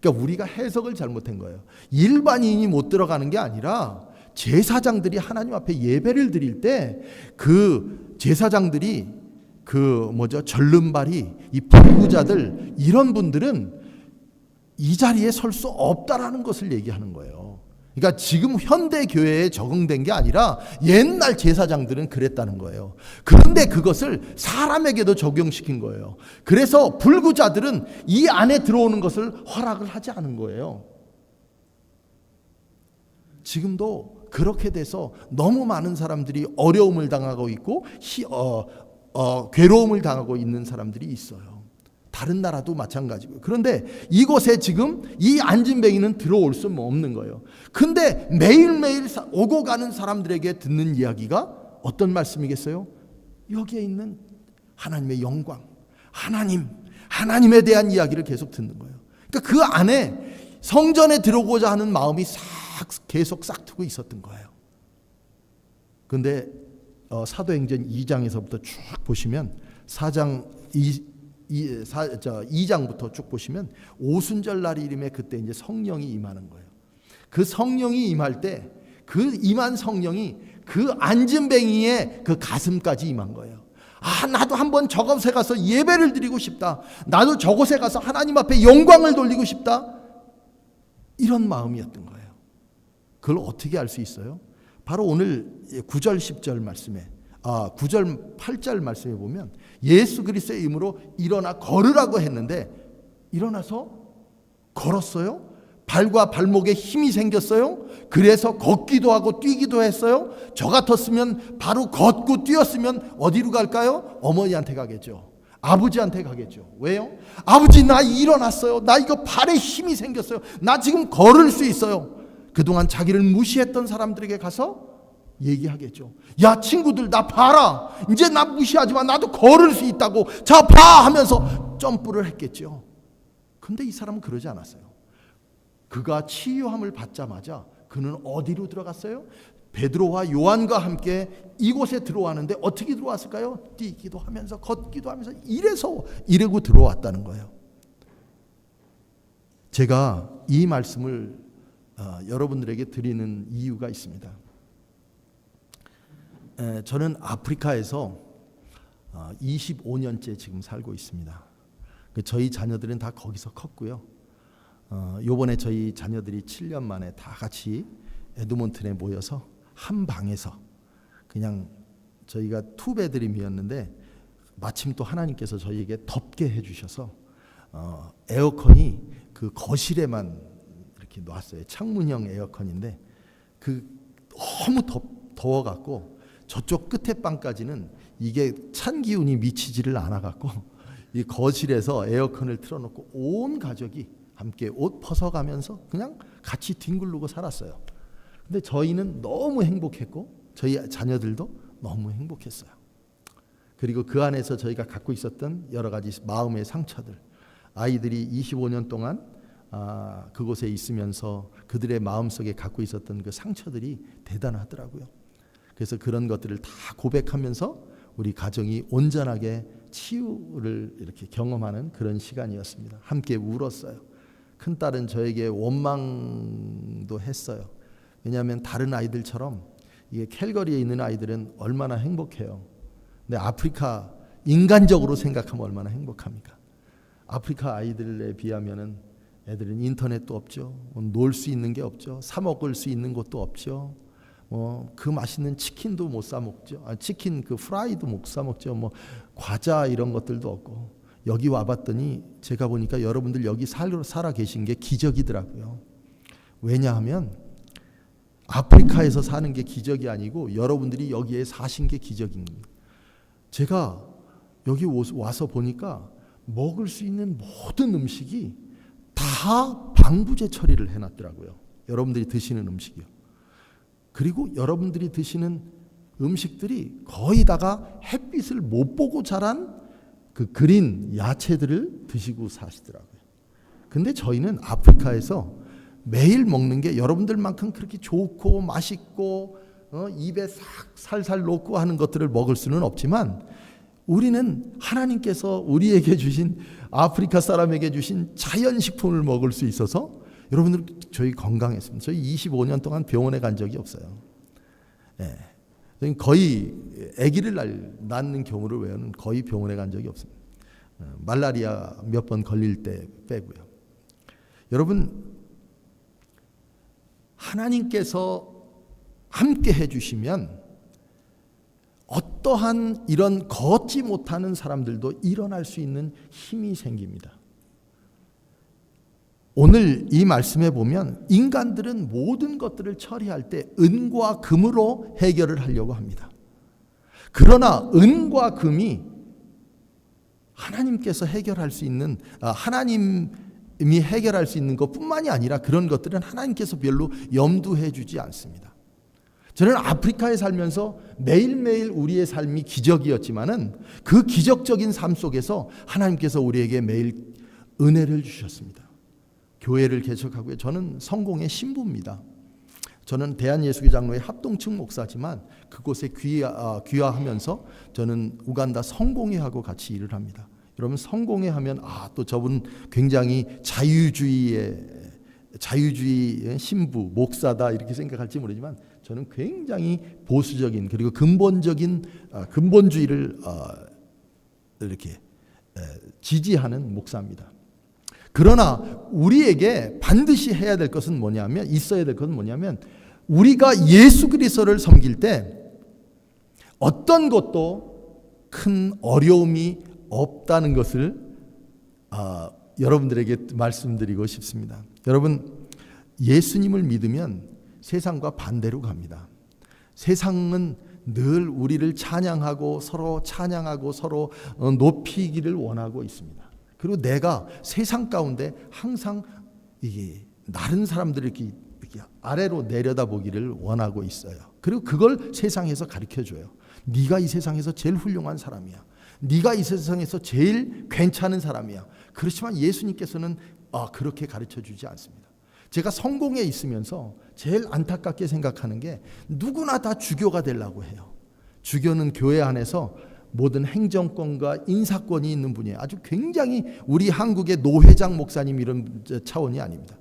그러니까 우리가 해석을 잘못한 거예요. 일반인이 못 들어가는 게 아니라 제사장들이 하나님 앞에 예배를 드릴 때 그 제사장들이 전름발이 이 불구자들 이런 분들은 이 자리에 설 수 없다라는 것을 얘기하는 거예요. 그러니까 지금 현대 교회에 적응된 게 아니라 옛날 제사장들은 그랬다는 거예요. 그런데 그것을 사람에게도 적용시킨 거예요. 그래서 불구자들은 이 안에 들어오는 것을 허락을 하지 않은 거예요. 지금도 그렇게 돼서 너무 많은 사람들이 어려움을 당하고 있고 괴로움을 당하고 있는 사람들이 있어요. 다른 나라도 마찬가지고요. 그런데 이곳에 지금 이 안진뱅이는 들어올 수 없는 거예요. 근데 매일매일 오고 가는 사람들에게 듣는 이야기가 어떤 말씀이겠어요? 여기에 있는 하나님의 영광, 하나님에 대한 이야기를 계속 듣는 거예요. 그러니까 그 안에 성전에 들어오고자 하는 마음이 계속 싹트고 있었던 거예요. 근데 사도행전 2장에서부터 쭉 보시면 2장부터 쭉 보시면 오순절 날이 이름에 그때 이제 성령이 임하는 거예요. 그 성령이 임할 때 그 임한 성령이 그 안진뱅이의 그 가슴까지 임한 거예요. 나도 한번 저곳에 가서 예배를 드리고 싶다. 나도 저곳에 가서 하나님 앞에 영광을 돌리고 싶다. 이런 마음이었던 거예요. 그걸 어떻게 알 수 있어요? 바로 오늘 9절 10절 말씀에 9절 8절 말씀에 보면 예수 그리스도의 이름으로 일어나 걸으라고 했는데 일어나서 걸었어요. 발과 발목에 힘이 생겼어요. 그래서 걷기도 하고 뛰기도 했어요. 저 같았으면 바로 걷고 뛰었으면 어디로 갈까요? 어머니한테 가겠죠. 아버지한테 가겠죠. 왜요? 아버지 나 일어났어요. 나 이거 발에 힘이 생겼어요. 나 지금 걸을 수 있어요. 그동안 자기를 무시했던 사람들에게 가서 얘기하겠죠. 야 친구들 나 봐라. 이제 나 무시하지만 나도 걸을 수 있다고. 자 봐 하면서 점프를 했겠죠. 근데 이 사람은 그러지 않았어요. 그가 치유함을 받자마자 그는 어디로 들어갔어요? 베드로와 요한과 함께 이곳에 들어왔는데 어떻게 들어왔을까요? 뛰기도 하면서 걷기도 하면서 이러고 들어왔다는 거예요. 제가 이 말씀을 여러분들에게 드리는 이유가 있습니다. 저는 아프리카에서 25년째 지금 살고 있습니다. 저희 자녀들은 다 거기서 컸고요. 요번에 저희 자녀들이 7년 만에 다 같이 에드몬튼에 모여서 한 방에서 그냥 저희가 투베드림이었는데 마침 또 하나님께서 저희에게 덥게 해주셔서 에어컨이 그 거실에만 이렇게 놨어요. 창문형 에어컨인데 그 너무 더워갖고 저쪽 끝에 방까지는 이게 찬 기운이 미치지를 않아갖고 이 거실에서 에어컨을 틀어놓고 온 가족이 함께 옷 벗어가면서 그냥 같이 뒹굴르고 살았어요. 근데 저희는 너무 행복했고 저희 자녀들도 너무 행복했어요. 그리고 그 안에서 저희가 갖고 있었던 여러 가지 마음의 상처들, 아이들이 25년 동안 그곳에 있으면서 그들의 마음속에 갖고 있었던 그 상처들이 대단하더라고요. 그래서 그런 것들을 다 고백하면서 우리 가정이 온전하게 치유를 이렇게 경험하는 그런 시간이었습니다. 함께 울었어요. 큰딸은 저에게 원망도 했어요. 왜냐하면 다른 아이들처럼 이게 캘거리에 있는 아이들은 얼마나 행복해요. 근데 아프리카 인간적으로 생각하면 얼마나 행복합니까? 아프리카 아이들에 비하면은 애들은 인터넷도 없죠. 놀 수 있는 게 없죠. 사 먹을 수 있는 것도 없죠. 그 맛있는 치킨도 못 사 먹죠. 치킨 그 프라이도 못 사 먹죠. 과자 이런 것들도 없고. 여기 와봤더니 제가 보니까 여러분들 여기 살아 계신 게 기적이더라고요. 왜냐하면 아프리카에서 사는 게 기적이 아니고 여러분들이 여기에 사신 게 기적입니다. 제가 여기 와서 보니까 먹을 수 있는 모든 음식이 다 방부제 처리를 해놨더라고요. 여러분들이 드시는 음식이요. 그리고 여러분들이 드시는 음식들이 거의 다가 햇빛을 못 보고 자란 그 그린 야채들을 드시고 사시더라고요. 근데 저희는 아프리카에서 매일 먹는 게 여러분들만큼 그렇게 좋고 맛있고 입에 싹 살살 녹고 하는 것들을 먹을 수는 없지만 우리는 하나님께서 우리에게 주신 아프리카 사람에게 주신 자연식품을 먹을 수 있어서 여러분들 저희 건강했습니다. 저희 25년 동안 병원에 간 적이 없어요. 거의 아기를 낳는 경우를 외에는 거의 병원에 간 적이 없습니다. 말라리아 몇 번 걸릴 때 빼고요. 여러분 하나님께서 함께 해주시면 어떠한 이런 걷지 못하는 사람들도 일어날 수 있는 힘이 생깁니다. 오늘 이 말씀에 보면 인간들은 모든 것들을 처리할 때 은과 금으로 해결을 하려고 합니다. 그러나 은과 금이 하나님께서 해결할 수 있는 하나님이 해결할 수 있는 것뿐만이 아니라 그런 것들은 하나님께서 별로 염두해 주지 않습니다. 저는 아프리카에 살면서 매일매일 우리의 삶이 기적이었지만은 그 기적적인 삶 속에서 하나님께서 우리에게 매일 은혜를 주셨습니다. 교회를 개척하고요. 저는 성공의 신부입니다. 저는 대한예수교 장로의 합동층 목사지만 그곳에 귀화하면서 저는 우간다 성공회하고 같이 일을 합니다. 여러분 성공회 하면 또 저분 굉장히 자유주의 신부 목사다 이렇게 생각할지 모르지만 저는 굉장히 보수적인 그리고 근본주의를 이렇게 지지하는 목사입니다. 그러나 우리에게 반드시 해야 될 것은 뭐냐면 있어야 될 것은 뭐냐면 우리가 예수 그리스도를 섬길 때 어떤 것도 큰 어려움이 없다는 것을 여러분들에게 말씀드리고 싶습니다. 여러분 예수님을 믿으면 세상과 반대로 갑니다. 세상은 늘 우리를 찬양하고 서로 높이기를 원하고 있습니다. 그리고 내가 세상 가운데 항상 이게 다른 사람들을 이렇게 아래로 내려다보기를 원하고 있어요. 그리고 그걸 세상에서 가르쳐줘요. 네가 이 세상에서 제일 훌륭한 사람이야. 네가 이 세상에서 제일 괜찮은 사람이야. 그렇지만 예수님께서는 그렇게 가르쳐주지 않습니다. 제가 성공에 있으면서 제일 안타깝게 생각하는 게 누구나 다 주교가 되려고 해요. 주교는 교회 안에서 모든 행정권과 인사권이 있는 분이에요. 아주 굉장히 우리 한국의 노회장 목사님 이런 차원이 아닙니다.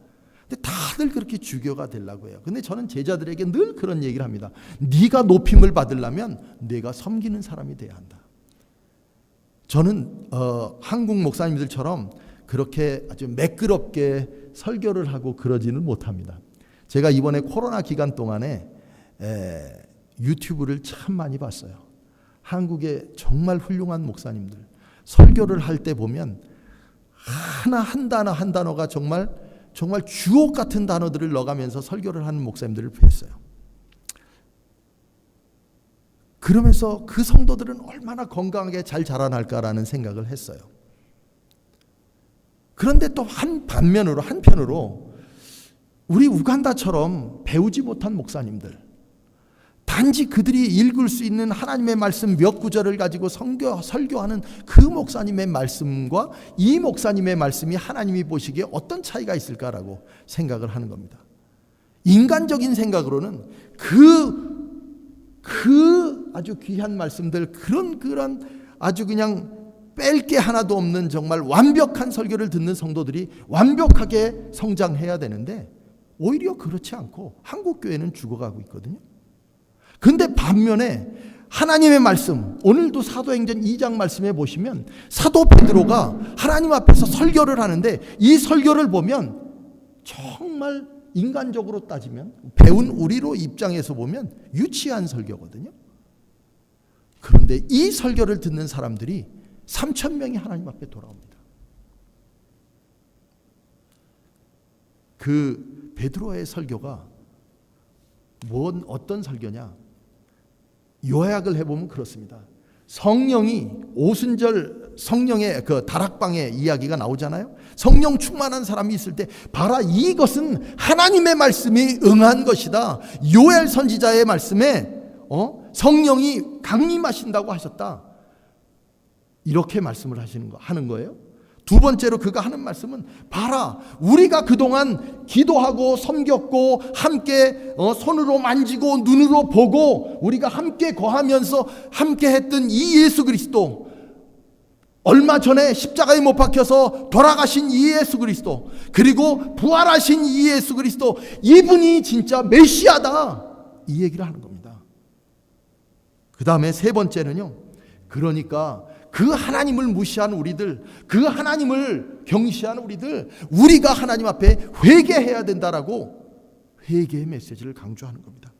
근데 다들 그렇게 주교가 되려고 해요. 근데 저는 제자들에게 늘 그런 얘기를 합니다. 네가 높임을 받으려면 네가 섬기는 사람이 돼야 한다. 저는 한국 목사님들처럼 그렇게 아주 매끄럽게 설교를 하고 그러지는 못합니다. 제가 이번에 코로나 기간 동안에 유튜브를 참 많이 봤어요. 한국의 정말 훌륭한 목사님들 설교를 할 때 보면 한 단어가 정말 주옥 같은 단어들을 넣어가면서 설교를 하는 목사님들을 뵀어요. 그러면서 그 성도들은 얼마나 건강하게 잘 자라날까라는 생각을 했어요. 그런데 또 한편으로 우리 우간다처럼 배우지 못한 목사님들 단지 그들이 읽을 수 있는 하나님의 말씀 몇 구절을 가지고 설교하는 그 목사님의 말씀과 이 목사님의 말씀이 하나님이 보시기에 어떤 차이가 있을까라고 생각을 하는 겁니다. 인간적인 생각으로는 그 아주 귀한 말씀들 그런 아주 그냥 뺄 게 하나도 없는 정말 완벽한 설교를 듣는 성도들이 완벽하게 성장해야 되는데 오히려 그렇지 않고 한국 교회는 죽어가고 있거든요. 근데 반면에 하나님의 말씀 오늘도 사도행전 2장 말씀에 보시면 사도 베드로가 하나님 앞에서 설교를 하는데 이 설교를 보면 정말 인간적으로 따지면 배운 우리로 입장에서 보면 유치한 설교거든요. 그런데 이 설교를 듣는 사람들이 3,000명이 하나님 앞에 돌아옵니다. 그 베드로의 설교가 어떤 설교냐? 요약을 해보면 그렇습니다. 성령이 오순절 성령의 그 다락방에 이야기가 나오잖아요. 성령 충만한 사람이 있을 때 봐라, 이것은 하나님의 말씀이 응한 것이다. 요엘 선지자의 말씀에 성령이 강림하신다고 하셨다. 이렇게 말씀을 하는 거예요. 두 번째로 그가 하는 말씀은 봐라, 우리가 그동안 기도하고 섬겼고 함께 손으로 만지고 눈으로 보고 우리가 함께 거하면서 함께 했던 이 예수 그리스도, 얼마 전에 십자가에 못 박혀서 돌아가신 이 예수 그리스도, 그리고 부활하신 이 예수 그리스도, 이분이 진짜 메시아다, 이 얘기를 하는 겁니다. 그 다음에 세 번째는요, 그러니까 그 하나님을 무시한 우리들, 그 하나님을 경시한 우리들, 우리가 하나님 앞에 회개해야 된다라고 회개의 메시지를 강조하는 겁니다.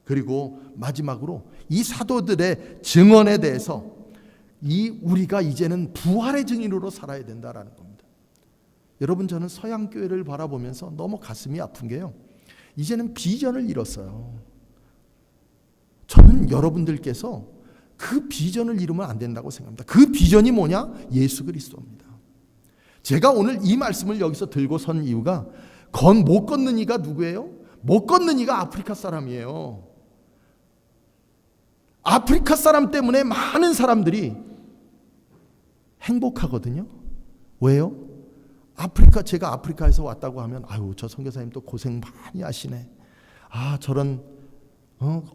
그리고 마지막으로 이 사도들의 증언에 대해서 우리가 이제는 부활의 증인으로 살아야 된다라는 겁니다. 여러분, 저는 서양교회를 바라보면서 너무 가슴이 아픈 게요, 이제는 비전을 잃었어요. 저는 여러분들께서 그 비전을 잃으면 안 된다고 생각합니다. 그 비전이 뭐냐? 예수 그리스도입니다. 제가 오늘 이 말씀을 여기서 들고 선 이유가 못 걷는 이가 누구예요? 못 걷는 이가 아프리카 사람이에요. 아프리카 사람 때문에 많은 사람들이 행복하거든요. 왜요? 제가 아프리카에서 왔다고 하면 아유, 저 선교사님 또 고생 많이 하시네. 저런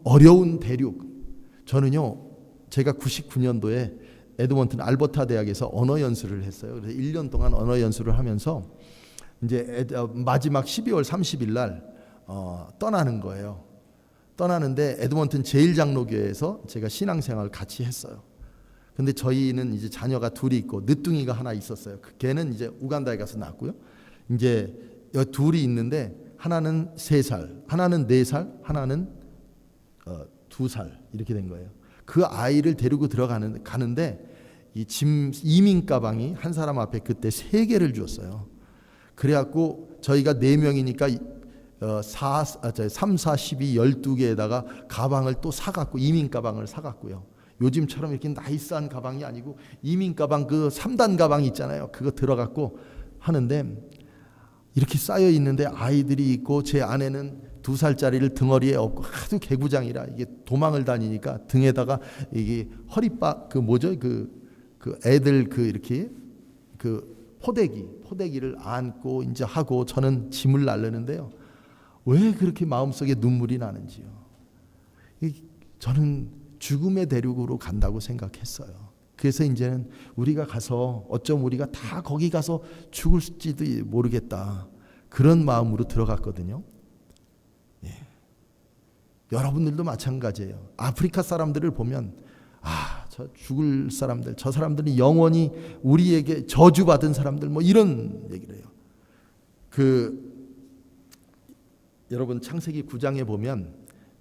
어려운 대륙. 저는요, 제가 99년도에 에드먼튼 알버타 대학에서 언어 연수를 했어요. 그래서 1년 동안 언어 연수를 하면서 이제 마지막 12월 30일 날 떠나는 거예요. 떠나는데 에드먼튼 제일장로교회에서 제가 신앙생활을 같이 했어요. 근데 저희는 이제 자녀가 둘이 있고 늦둥이가 하나 있었어요. 걔는 이제 우간다에 가서 낳았고요. 이제 둘이 있는데 하나는 3살, 하나는 4살, 하나는 2살 이렇게 된 거예요. 그 아이를 데리고 가는데 이 이민 가방이 한 사람 앞에 그때 3개를 줬어요. 그래갖고 저희가 4명이니까 3, 4, 12, 12개에다가 가방을 또 사갖고, 이민 가방을 사갖고요. 요즘처럼 이렇게 나이스한 가방이 아니고 이민 가방, 그 3단 가방 있잖아요. 그거 들어갖고 하는데 이렇게 쌓여 있는데 아이들이 있고 제 아내는 2살짜리를 등어리에 업고 하도 개구장이라 이게 도망을 다니니까 등에다가 이게 허리바 그 애들 이렇게 포대기를 안고 이제 하고 저는 짐을 나르는데요. 왜 그렇게 마음속에 눈물이 나는지요. 저는 죽음의 대륙으로 간다고 생각했어요. 그래서 이제는 우리가 가서 어쩜 우리가 다 거기 가서 죽을지도 모르겠다, 그런 마음으로 들어갔거든요. 여러분들도 마찬가지예요. 아프리카 사람들을 보면 저 죽을 사람들, 저 사람들이 영원히 우리에게 저주받은 사람들, 뭐 이런 얘기를 해요. 여러분 창세기 9장에 보면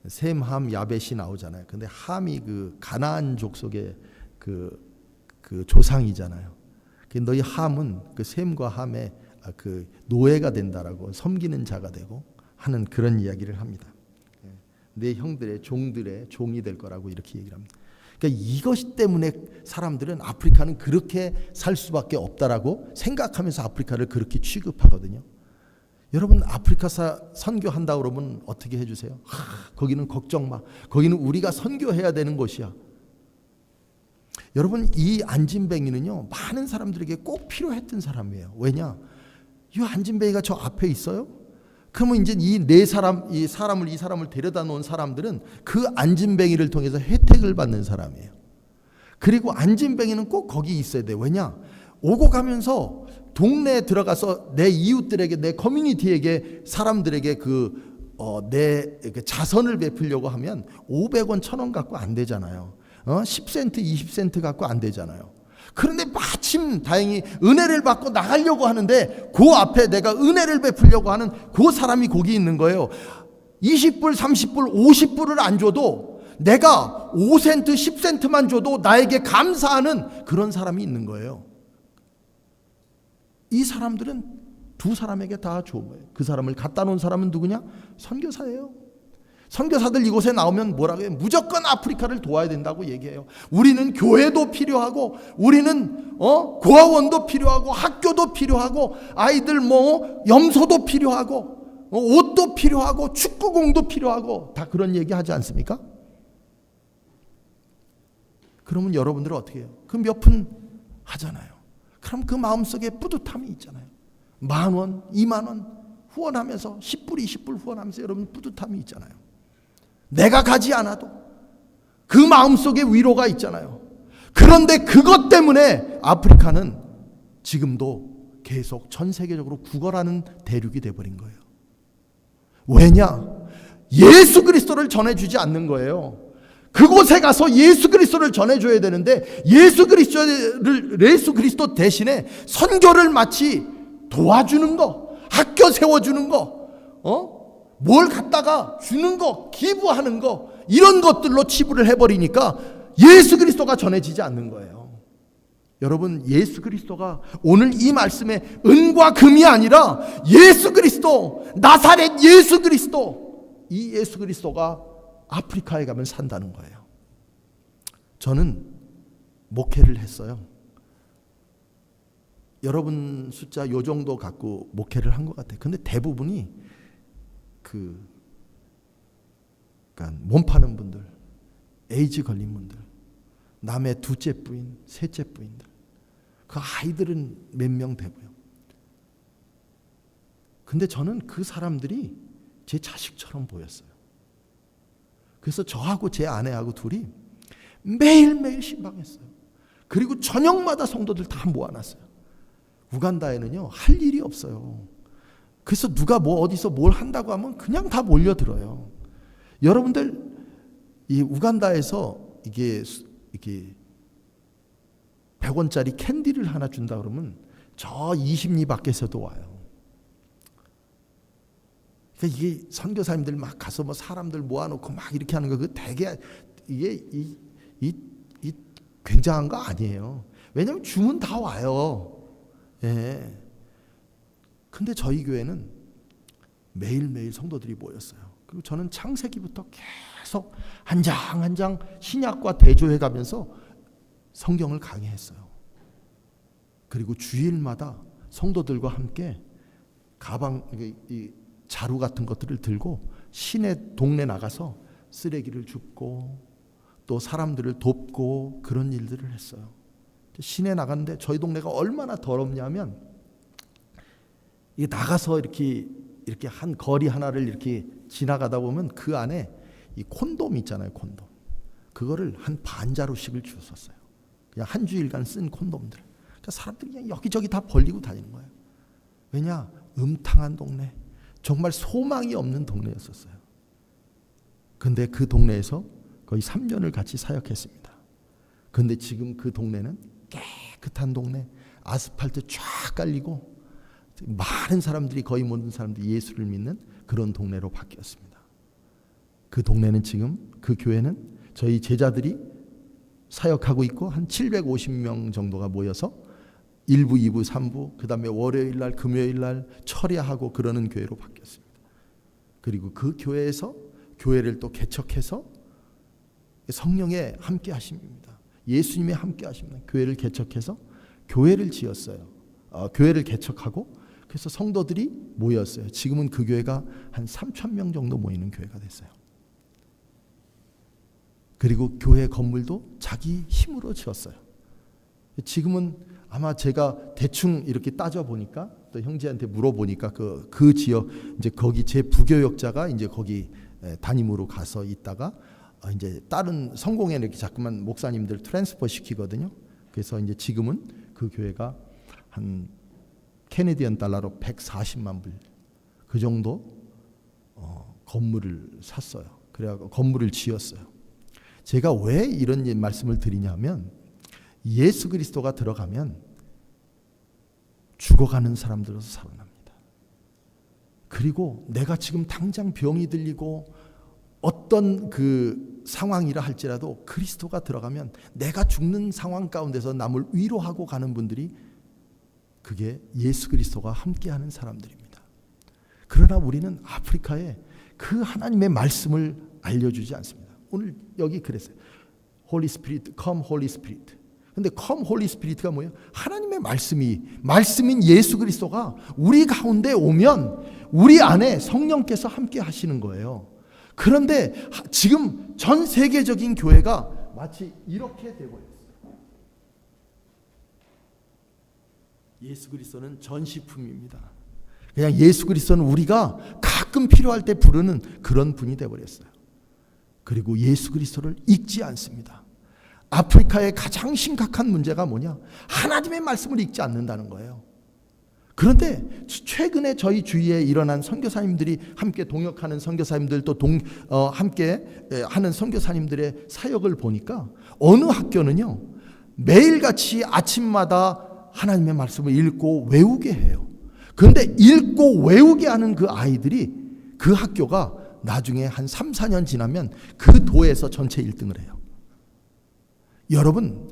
셈, 함, 야벳이 나오잖아요. 근데 함이 그 가나안 족속의 그 조상이잖아요. 너희 함은 그 셈과 함의 그 노예가 된다라고, 섬기는 자가 되고 하는 그런 이야기를 합니다. 내 형들의 종들의 종이 될 거라고 이렇게 얘기를 합니다. 그러니까 이것 때문에 사람들은 아프리카는 그렇게 살 수밖에 없다라고 생각하면서 아프리카를 그렇게 취급하거든요. 여러분, 아프리카 선교한다 그러면 어떻게 해주세요? 거기는 걱정 마. 거기는 우리가 선교해야 되는 곳이야. 여러분, 이 안진뱅이는요, 많은 사람들에게 꼭 필요했던 사람이에요. 왜냐? 이 안진뱅이가 저 앞에 있어요. 그러면 이제 이 사람을 데려다 놓은 사람들은 그 안진뱅이를 통해서 혜택을 받는 사람이에요. 그리고 안진뱅이는 꼭 거기 있어야 돼. 왜냐? 오고 가면서 동네에 들어가서 내 이웃들에게, 내 커뮤니티에게, 사람들에게 내 자선을 베풀려고 하면 500원, 1000원 갖고 안 되잖아요. 10센트, 20센트 갖고 안 되잖아요. 그런데 마치 마침 다행히 은혜를 받고 나가려고 하는데 그 앞에 내가 은혜를 베풀려고 하는 그 사람이 거기 있는 거예요. 20불, 30불, 50불을 안 줘도 내가 5센트, 10센트만 줘도 나에게 감사하는 그런 사람이 있는 거예요. 이 사람들은 두 사람에게 다 좋은 거예요. 그 사람을 갖다 놓은 사람은 누구냐? 선교사예요. 선교사들 이곳에 나오면 뭐라고 해요? 무조건 아프리카를 도와야 된다고 얘기해요. 우리는 교회도 필요하고, 우리는 고아원도 필요하고, 학교도 필요하고, 아이들 염소도 필요하고, 옷도 필요하고, 축구공도 필요하고, 다 그런 얘기 하지 않습니까? 그러면 여러분들은 어떻게 해요? 그 몇 푼 하잖아요. 그럼 그 마음속에 뿌듯함이 있잖아요. 10,000원, 20,000원 후원하면서 10불, 20불 후원하면서 여러분 뿌듯함이 있잖아요. 내가 가지 않아도 그 마음속에 위로가 있잖아요. 그런데 그것 때문에 아프리카는 지금도 계속 전 세계적으로 구걸하는 대륙이 돼버린 거예요. 왜냐? 예수 그리스도를 전해주지 않는 거예요. 그곳에 가서 예수 그리스도를 전해줘야 되는데 예수 그리스도 대신에 선교를 마치 도와주는 거, 학교 세워주는 거, 뭘 갖다가 주는 거, 기부하는 거, 이런 것들로 치부를 해버리니까 예수 그리스도가 전해지지 않는 거예요. 여러분, 예수 그리스도가 오늘 이 말씀에 은과 금이 아니라 예수 그리스도, 나사렛 예수 그리스도, 이 예수 그리스도가 아프리카에 가면 산다는 거예요. 저는 목회를 했어요. 여러분 숫자 요 정도 갖고 목회를 한 것 같아요. 근데 대부분이 그러니까 몸 파는 분들, 에이즈 걸린 분들, 남의 두째 부인, 셋째 부인들, 그 아이들은 몇 명 되고요. 근데 저는 그 사람들이 제 자식처럼 보였어요. 그래서 저하고 제 아내하고 둘이 매일매일 신방했어요. 그리고 저녁마다 성도들 다 모아놨어요. 우간다에는요, 할 일이 없어요. 그래서 누가 어디서 뭘 한다고 하면 그냥 다 몰려들어요. 여러분들, 이 우간다에서 이게 100원짜리 캔디를 하나 준다 그러면 저 20리 밖에서도 와요. 그러니까 이게 선교사님들 막 가서 사람들 모아놓고 막 이렇게 하는 거, 그 되게 이게 이 굉장한 거 아니에요. 왜냐하면 주문 다 와요. 예. 근데 저희 교회는 매일매일 성도들이 모였어요. 그리고 저는 창세기부터 계속 한 장 한 장 신약과 대조해 가면서 성경을 강의했어요. 그리고 주일마다 성도들과 함께 가방, 이 자루 같은 것들을 들고 시내 동네 나가서 쓰레기를 줍고 또 사람들을 돕고 그런 일들을 했어요. 시내 나갔는데 저희 동네가 얼마나 더럽냐면, 이게 나가서 이렇게 한 거리 하나를 이렇게 지나가다 보면 그 안에 이 콘돔 있잖아요, 콘돔. 그거를 한 반자루씩을 주웠어요. 그냥 한 주일간 쓴 콘돔들. 그러니까 사람들이 그냥 여기저기 다 벌리고 다니는 거예요. 왜냐? 음탕한 동네, 정말 소망이 없는 동네였었어요. 근데 그 동네에서 거의 3년을 같이 사역했습니다. 근데 지금 그 동네는 깨끗한 동네, 아스팔트 쫙 깔리고 많은 사람들이, 거의 모든 사람들이 예수를 믿는 그런 동네로 바뀌었습니다. 그 동네는 지금, 그 교회는 저희 제자들이 사역하고 있고 한 750명 정도가 모여서 1부, 2부, 3부, 그 다음에 월요일 날, 금요일 날 철야하고 그러는 교회로 바뀌었습니다. 그리고 그 교회에서 교회를 또 개척해서 성령의 함께 하심입니다. 예수님의 함께 하심입니다. 교회를 개척해서 교회를 지었어요. 교회를 개척하고 그래서 성도들이 모였어요. 지금은 그 교회가 한 3,000명 정도 모이는 교회가 됐어요. 그리고 교회 건물도 자기 힘으로 지었어요. 지금은 아마 제가 대충 이렇게 따져 보니까, 또 형제한테 물어보니까 그 지역, 이제 거기 제 부교역자가 이제 거기 담임으로 가서 있다가 이제 다른 성공회 이렇게 자꾸만 목사님들 트랜스퍼 시키거든요. 그래서 이제 지금은 그 교회가 한 캐네디언 달러로 140만 불 그 정도 건물을 샀어요. 그래서 건물을 지었어요. 제가 왜 이런 말씀을 드리냐면, 예수 그리스도가 들어가면 죽어가는 사람들로서 살아납니다. 그리고 내가 지금 당장 병이 들리고 어떤 그 상황이라 할지라도 그리스도가 들어가면 내가 죽는 상황 가운데서 남을 위로하고 가는 분들이 그게 예수 그리스도가 함께하는 사람들입니다. 그러나 우리는 아프리카에 그 하나님의 말씀을 알려주지 않습니다. 오늘 여기 그랬어요. Holy Spirit, come Holy Spirit. 근데 come Holy Spirit가 뭐예요? 하나님의 말씀인 예수 그리스도가 우리 가운데 오면 우리 안에 성령께서 함께 하시는 거예요. 그런데 지금 전 세계적인 교회가 마치 이렇게 되고 있어요. 예수 그리스도는 전시품입니다. 그냥 예수 그리스도는 우리가 가끔 필요할 때 부르는 그런 분이 되어버렸어요. 그리고 예수 그리스도를 읽지 않습니다. 아프리카의 가장 심각한 문제가 뭐냐? 하나님의 말씀을 읽지 않는다는 거예요. 그런데 최근에 저희 주위에 일어난 선교사님들이 함께 동역하는 선교사님들 또 함께 하는 선교사님들의 사역을 보니까 어느 학교는요 매일같이 아침마다 하나님의 말씀을 읽고 외우게 해요. 그런데 읽고 외우게 하는 그 아이들이 그 학교가 나중에 한 3, 4년 지나면 그 도에서 전체 1등을 해요. 여러분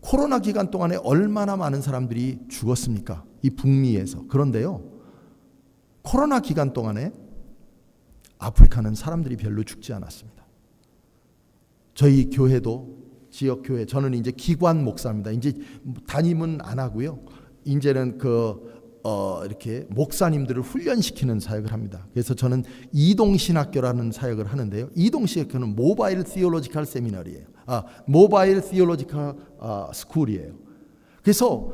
코로나 기간 동안에 얼마나 많은 사람들이 죽었습니까? 이 북미에서. 그런데요 코로나 기간 동안에 아프리카는 사람들이 별로 죽지 않았습니다. 저희 교회도 지역교회, 저는 이제 기관 목사입니다. 이제 담임은 안 하고요. 이제는 이렇게 목사님들을 훈련시키는 사역을 합니다. 그래서 저는 이동신학교라는 사역을 하는데요. 이동신학교는 모바일 티올로지컬 세미나리예요. 모바일 티올로지컬 스쿨이에요. 그래서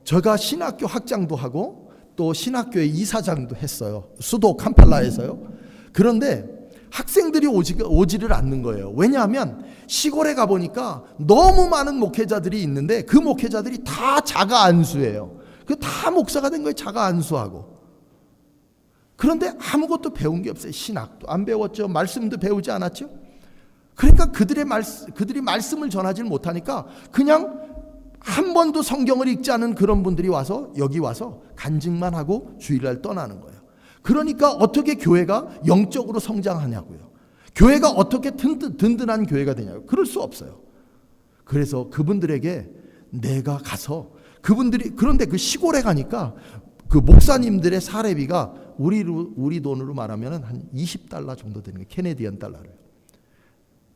제가 신학교 학장도 하고 또 신학교의 이사장도 했어요. 수도 캄팔라에서요. 그런데 학생들이 오지를 않는 거예요. 왜냐하면 시골에 가보니까 너무 많은 목회자들이 있는데 그 목회자들이 다 자가 안수예요. 다 목사가 된 거예요. 자가 안수하고. 그런데 아무것도 배운 게 없어요. 신학도 안 배웠죠. 말씀도 배우지 않았죠. 그러니까 그들이 말씀을 전하지 못하니까 그냥 한 번도 성경을 읽지 않은 그런 분들이 와서 여기 와서 간증만 하고 주일날 떠나는 거예요. 그러니까 어떻게 교회가 영적으로 성장하냐고요. 교회가 어떻게 든든한 교회가 되냐고요. 그럴 수 없어요. 그래서 그분들에게 내가 가서 그런데 그 시골에 가니까 그 목사님들의 사례비가 우리 돈으로 말하면 한 20달러 정도 되는 거예요. 캐네디언 달러를.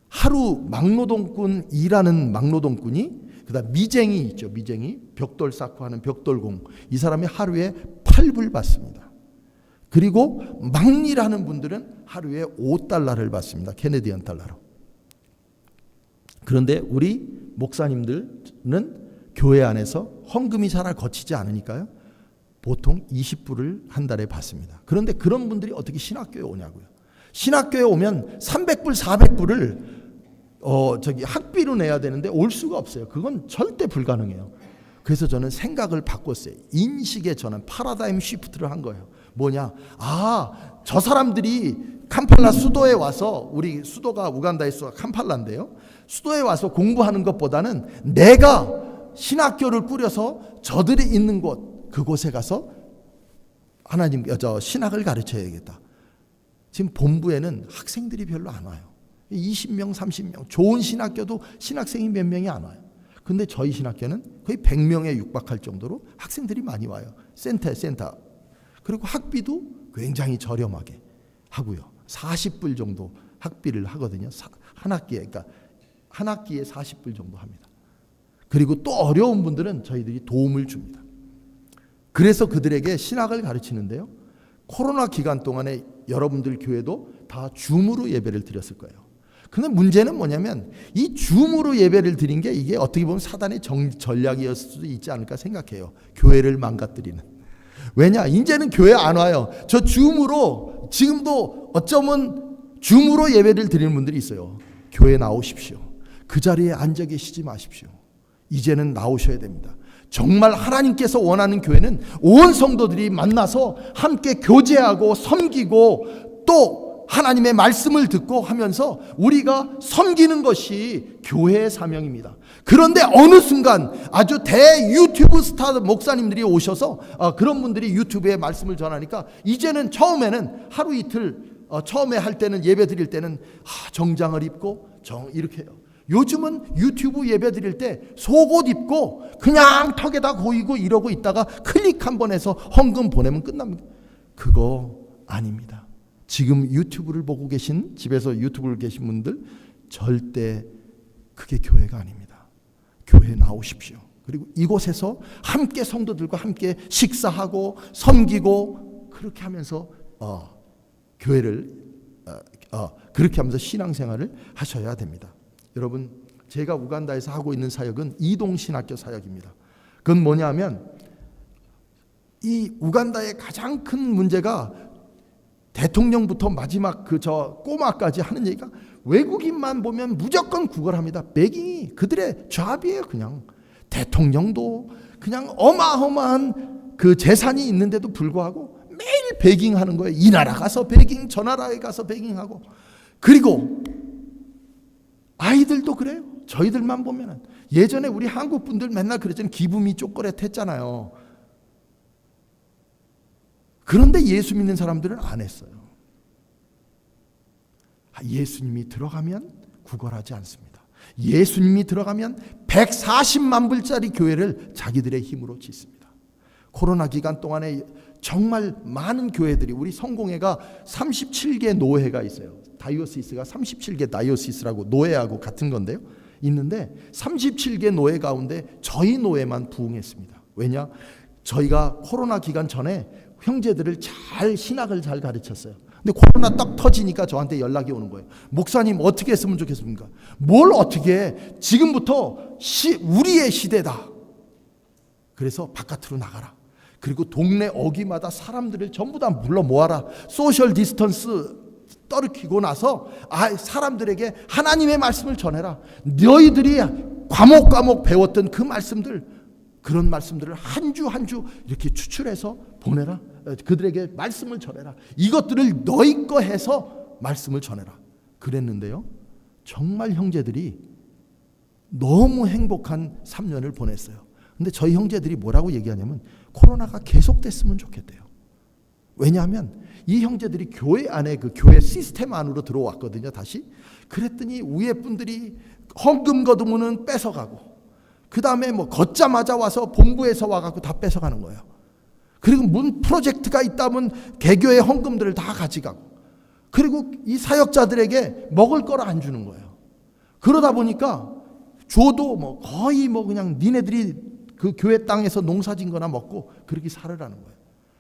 하루 막노동꾼 일하는 막노동꾼이 그다음 미쟁이 있죠. 미쟁이 벽돌 쌓고 하는 벽돌공 이 사람이 하루에 8불 받습니다. 그리고 막일하는 분들은 하루에 5달러를 받습니다. 캐네디언 달러로. 그런데 우리 목사님들은 교회 안에서 헌금이 잘 거치지 않으니까요. 보통 20불을 한 달에 받습니다. 그런데 그런 분들이 어떻게 신학교에 오냐고요. 신학교에 오면 300불, 400불을 학비로 내야 되는데 올 수가 없어요. 그건 절대 불가능해요. 그래서 저는 생각을 바꿨어요. 인식의 전환, 파라다임 시프트를 한 거예요. 뭐냐? 저 사람들이 캄팔라 수도에 와서, 우리 수도가 우간다의 수도가 캄팔라인데요. 수도에 와서 공부하는 것보다는 내가 신학교를 꾸려서 저들이 있는 곳, 그곳에 가서 신학을 가르쳐야겠다. 지금 본부에는 학생들이 별로 안 와요. 20명, 30명. 좋은 신학교도 신학생이 몇 명이 안 와요. 근데 저희 신학교는 거의 100명에 육박할 정도로 학생들이 많이 와요. 센터. 그리고 학비도 굉장히 저렴하게 하고요. 40불 정도 학비를 하거든요. 한 학기에. 그러니까 한 학기에 40불 정도 합니다. 그리고 또 어려운 분들은 저희들이 도움을 줍니다. 그래서 그들에게 신학을 가르치는데요. 코로나 기간 동안에 여러분들 교회도 다 줌으로 예배를 드렸을 거예요. 근데 문제는 뭐냐면 이 줌으로 예배를 드린 게 이게 어떻게 보면 사단의 전략이었을 수도 있지 않을까 생각해요. 교회를 망가뜨리는. 왜냐? 이제는 교회 안 와요. 저 줌으로 지금도 어쩌면 줌으로 예배를 드리는 분들이 있어요. 교회 나오십시오. 그 자리에 앉아 계시지 마십시오. 이제는 나오셔야 됩니다. 정말 하나님께서 원하는 교회는 온 성도들이 만나서 함께 교제하고 섬기고 또 하나님의 말씀을 듣고 하면서 우리가 섬기는 것이 교회의 사명입니다. 그런데 어느 순간 아주 대 유튜브 스타 목사님들이 오셔서 그런 분들이 유튜브에 말씀을 전하니까 이제는 처음에는 하루 이틀 처음에 할 때는 예배 드릴 때는 정장을 입고 이렇게 해요. 요즘은 유튜브 예배 드릴 때 속옷 입고 그냥 턱에다 고이고 이러고 있다가 클릭 한 번 해서 헌금 보내면 끝납니다. 그거 아닙니다. 지금 유튜브를 보고 계신, 집에서 유튜브를 계신 분들 절대 그게 교회가 아닙니다. 교회에 나오십시오. 그리고 이곳에서 함께 성도들과 함께 식사하고 섬기고 그렇게 하면서 교회를 그렇게 하면서 신앙생활을 하셔야 됩니다. 여러분, 제가 우간다에서 하고 있는 사역은 이동신학교 사역입니다. 그건 뭐냐면 이 우간다의 가장 큰 문제가 대통령부터 마지막 꼬마까지 하는 얘기가 외국인만 보면 무조건 구걸합니다. 백인이 그들의 잡이에요. 그냥 대통령도 그냥 어마어마한 그 재산이 있는데도 불구하고 매일 베깅하는 거예요. 이 나라 가서 베깅, 저 나라에 가서 베깅하고. 그리고 아이들도 그래요. 저희들만 보면은 예전에 우리 한국 분들 맨날 그랬잖아요. 기분이 쪼꼬렛했잖아요. 그런데 예수 믿는 사람들은 안 했어요. 예수님이 들어가면 구걸하지 않습니다. 예수님이 들어가면 140만 불짜리 교회를 자기들의 힘으로 짓습니다. 코로나 기간 동안에 정말 많은 교회들이, 우리 성공회가 37개 노회가 있어요. 다이오시스가 37개 다이오시스라고 노회하고 같은 건데요. 있는데 37개 노회 가운데 저희 노회만 부흥했습니다. 왜냐? 저희가 코로나 기간 전에 형제들을 신학을 잘 가르쳤어요. 근데 코로나 딱 터지니까 저한테 연락이 오는 거예요. 목사님 어떻게 했으면 좋겠습니까? 뭘 어떻게 해? 지금부터 우리의 시대다. 그래서 바깥으로 나가라. 그리고 동네 어귀마다 사람들을 전부 다 불러 모아라. 소셜 디스턴스 떨어뜨리고 나서 사람들에게 하나님의 말씀을 전해라. 너희들이 과목 배웠던 그 말씀들, 그런 말씀들을 한 주 한 주 이렇게 추출해서 보내라. 그들에게 말씀을 전해라. 이것들을 너희 거 해서 말씀을 전해라. 그랬는데요, 정말 형제들이 너무 행복한 3년을 보냈어요. 근데 저희 형제들이 뭐라고 얘기하냐면 코로나가 계속됐으면 좋겠대요. 왜냐하면 이 형제들이 교회 안에 그 교회 시스템 안으로 들어왔거든요. 다시. 그랬더니 위에 분들이 헌금 거두면은 뺏어가고, 그 다음에 뭐 걷자마자 와서 본부에서 와갖고 다 뺏어가는 거예요. 그리고 문 프로젝트가 있다면 개교의 헌금들을 다 가져가고, 그리고 이 사역자들에게 먹을 거를 안 주는 거예요. 그러다 보니까 줘도 뭐 거의 뭐 그냥 니네들이 그 교회 땅에서 농사진 거나 먹고 그렇게 살으라는 거예요.